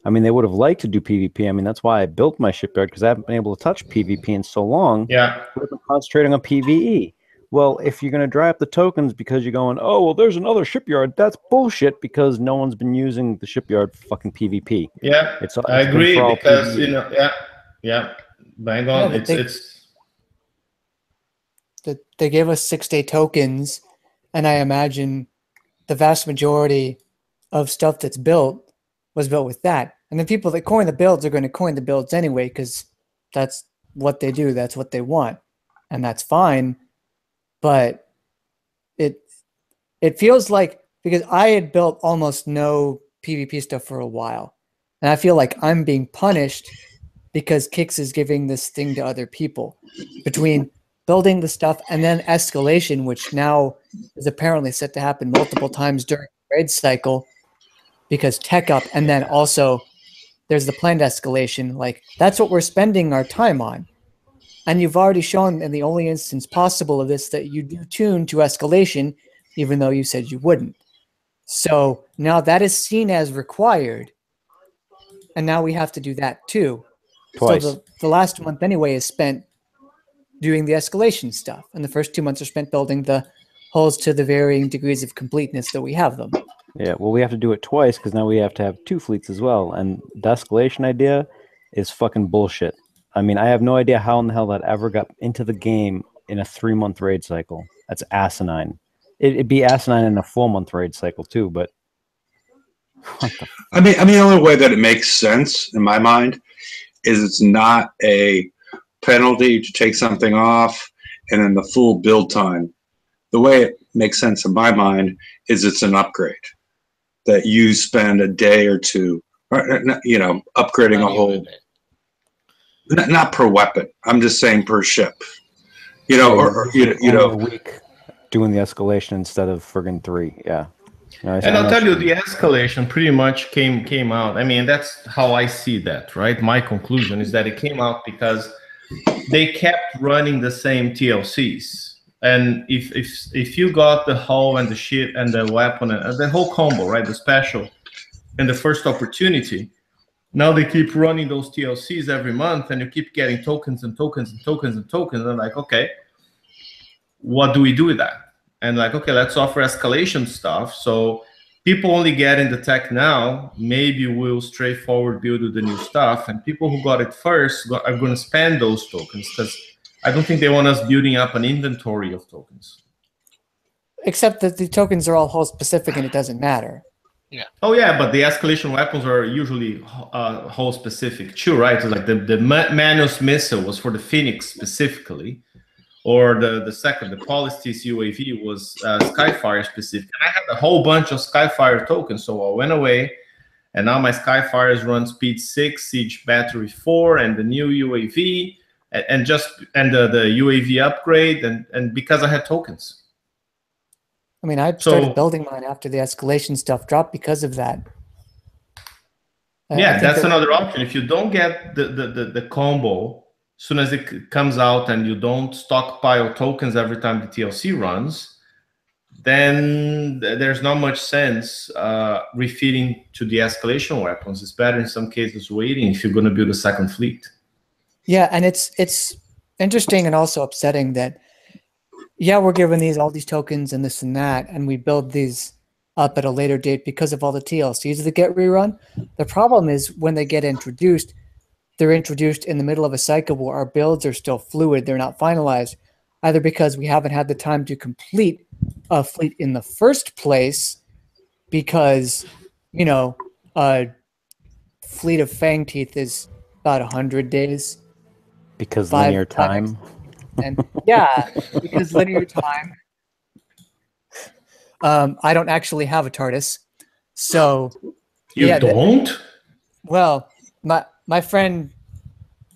I mean, they would have liked to do PvP. I mean, that's why I built my shipyard, because I haven't been able to touch PvP in so long. Yeah. We've been concentrating on PvE. Well, if you're going to dry up the tokens because you're going, oh, well, there's another shipyard, that's bullshit, because no one's been using the shipyard for fucking PvP. Yeah, it's I agree, because, PvE. yeah, bang on. Yeah, they gave us 6-day tokens, and I imagine the vast majority of stuff that's built was built with that. And the people that coin the builds are going to coin the builds anyway, because that's what they do. That's what they want. And that's fine. But it feels like, because I had built almost no PvP stuff for a while, and I feel like I'm being punished because Kix is giving this thing to other people between building the stuff and then escalation, which now is apparently set to happen multiple times during the raid cycle because tech up, and then also there's the planned escalation. Like, that's what we're spending our time on. And you've already shown in the only instance possible of this that you do tune to escalation, even though you said you wouldn't. So now that is seen as required, and now we have to do that too. Twice. So the last month anyway is spent doing the escalation stuff, and the first 2 months are spent building the hulls to the varying degrees of completeness that we have them. Yeah, well, we have to do it twice because now we have to have 2 fleets as well, and the escalation idea is fucking bullshit. I mean, I have no idea how in the hell that ever got into the game in a 3-month raid cycle. That's asinine. It'd be asinine in a 4-month raid cycle too, but what the I mean, the only way that it makes sense in my mind is it's not a penalty to take something off and then the full build time. The way it makes sense in my mind is it's an upgrade that you spend a day or two, upgrading a whole. Not per weapon. I'm just saying per ship. a week doing the escalation instead of friggin' 3. Yeah. And I'll tell you, the escalation pretty much came out. I mean, that's how I see that, right? My conclusion is that it came out because they kept running the same TLCs. And if you got the hull and the ship and the weapon and the whole combo, right, the special, and the first opportunity, now they keep running those TLCs every month, and you keep getting tokens and tokens and tokens and tokens. And like, okay, what do we do with that? And like, okay, let's offer escalation stuff. So people only getting the tech now, maybe we'll straightforward build with the new stuff. And people who got it first are going to spend those tokens, because I don't think they want us building up an inventory of tokens. Except that the tokens are all hull specific and it doesn't matter. Yeah. Oh yeah, but the escalation weapons are usually hull specific too, right? So like the Manus missile was for the Phoenix specifically, or the second, the Polistis UAV was Skyfire specific. And I had a whole bunch of Skyfire tokens, so I went away, and now my Skyfires run speed 6, siege battery 4, and the new UAV, and the UAV upgrade, and because I had tokens. I mean, I started building mine after the escalation stuff dropped because of that. Yeah, that's another option. If you don't get the combo as soon as it comes out, and you don't stockpile tokens every time the TLC runs, then there's not much sense refitting to the escalation weapons. It's better in some cases waiting if you're going to build a second fleet. Yeah, and it's interesting and also upsetting that, yeah, we're given all these tokens and this and that, and we build these up at a later date because of all the TLCs that get rerun. The problem is when they get introduced, they're introduced in the middle of a cycle where our builds are still fluid, they're not finalized, either because we haven't had the time to complete a fleet in the first place, because, you know, a fleet of Fang Teeth is about 100 days. Because linear time. And yeah, because linear time. I don't actually have a TARDIS, so You yeah, don't? well, my friend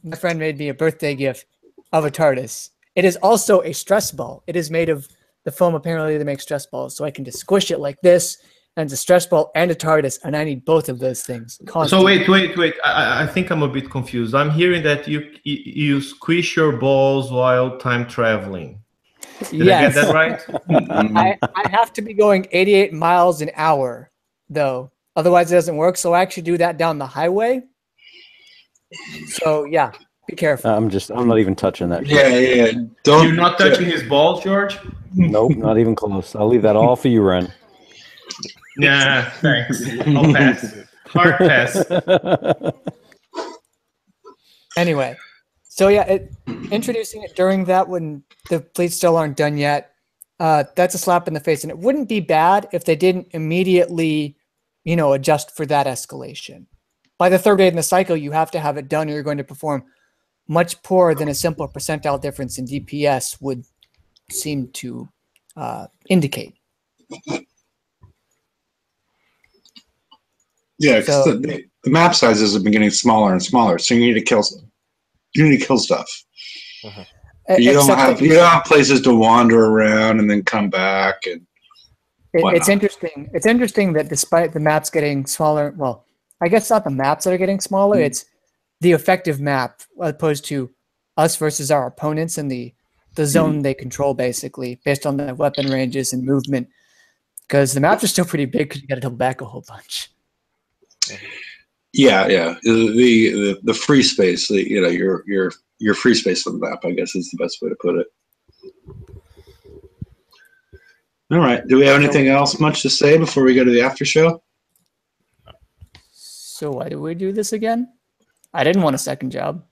made me a birthday gift of a TARDIS. It is also a stress ball. It is made of the foam apparently that makes stress balls, so I can just squish it like this, and it's a stress ball and a TARDIS, and I need both of those things So constantly. wait. I think I'm a bit confused. I'm hearing that you squish your balls while time traveling. Did I get that right? I have to be going 88 miles an hour, though. Otherwise, it doesn't work. So I actually do that down the highway. So yeah, be careful. I'm not even touching that. Yeah. Don't. You're not touching his balls, George? Nope, not even close. I'll leave that all for you, Ren. Nah, thanks. I'll pass. Hard pass. Anyway, so yeah, introducing it during that when the fleets still aren't done yet, that's a slap in the face. And it wouldn't be bad if they didn't immediately, you know, adjust for that escalation. By the third day in the cycle, you have to have it done or you're going to perform much poorer than a simple percentile difference in DPS would seem to indicate. Yeah, because the map sizes have been getting smaller and smaller, so you need to kill stuff. You don't have places to wander around and then come back and it's interesting. It's interesting that despite the maps getting smaller, well, I guess it's not the maps that are getting smaller, it's the effective map as opposed to us versus our opponents and the zone they control, basically, based on the weapon ranges and movement. Because the maps are still pretty big because you got to double back a whole bunch. Yeah. The free space, your free space on the map, I guess, is the best way to put it. All right. Do we have anything else much to say before we go to the after show? So why do we do this again? I didn't want a second job.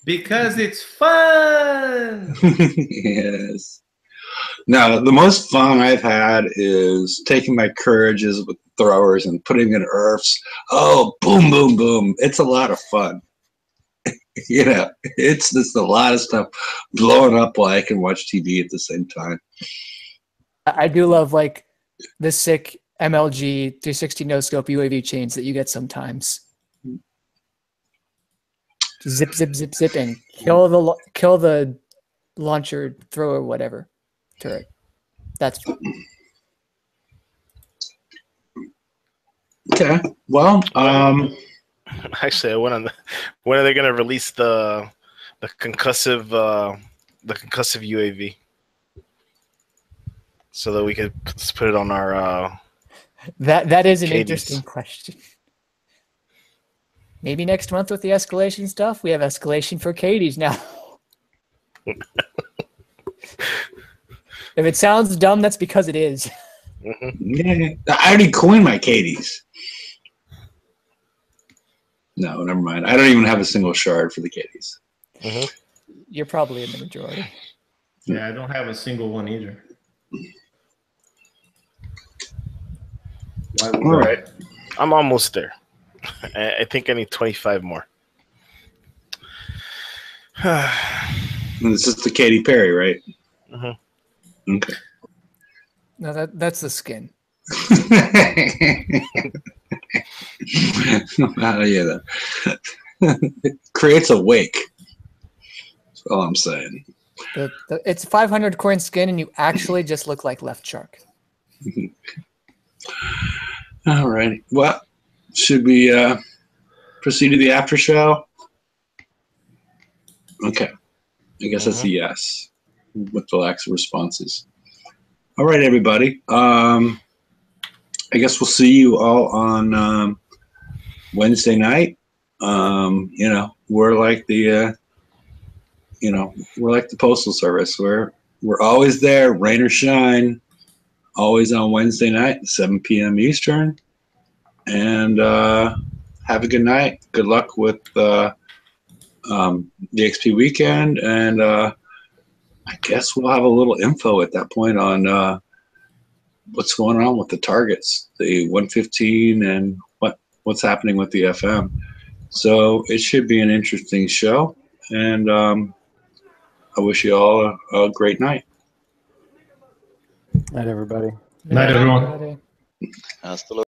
Because it's fun. Yes. Now, the most fun I've had is taking my courages with throwers and putting in earths. Oh, boom, boom, boom. It's a lot of fun. It's just a lot of stuff blowing up while I can watch TV at the same time. I do love like the sick MLG 360 no scope UAV chains that you get sometimes. Zip, zip, zip, zip, and kill the launcher, thrower, whatever turret. That's fun. Okay. Well, actually, when are they going to release the concussive UAV so that we could put it on our that is an Cadence. interesting question. Maybe next month with the escalation stuff. We have escalation for Katie's now. If it sounds dumb, that's because it is. Yeah, I already coined my Katie's. No, never mind. I don't even have a single shard for the Katie's. You're probably in the majority. Yeah, I don't have a single one either. All right. I'm almost there. I think I need 25 more. This is the Katy Perry, right? Okay. No, that's the skin. Yeah, it creates a wake. That's all I'm saying. It's 500 coin skin, and you actually just look like Left Shark. All right. Well, should we proceed to the after show? Okay. I guess that's a yes with the lack of responses. All right, everybody. I guess we'll see you all on Wednesday night. We're like the we're like the Postal Service. We're always there, rain or shine, always on Wednesday night, 7 p.m. Eastern. And have a good night. Good luck with the XP weekend, and I guess we'll have a little info at that point on what's going on with the targets, the 115, and what's happening with the FM. So it should be an interesting show, and I wish you all a great night. Night, everybody. Night, everyone. Everybody. Hasta luego.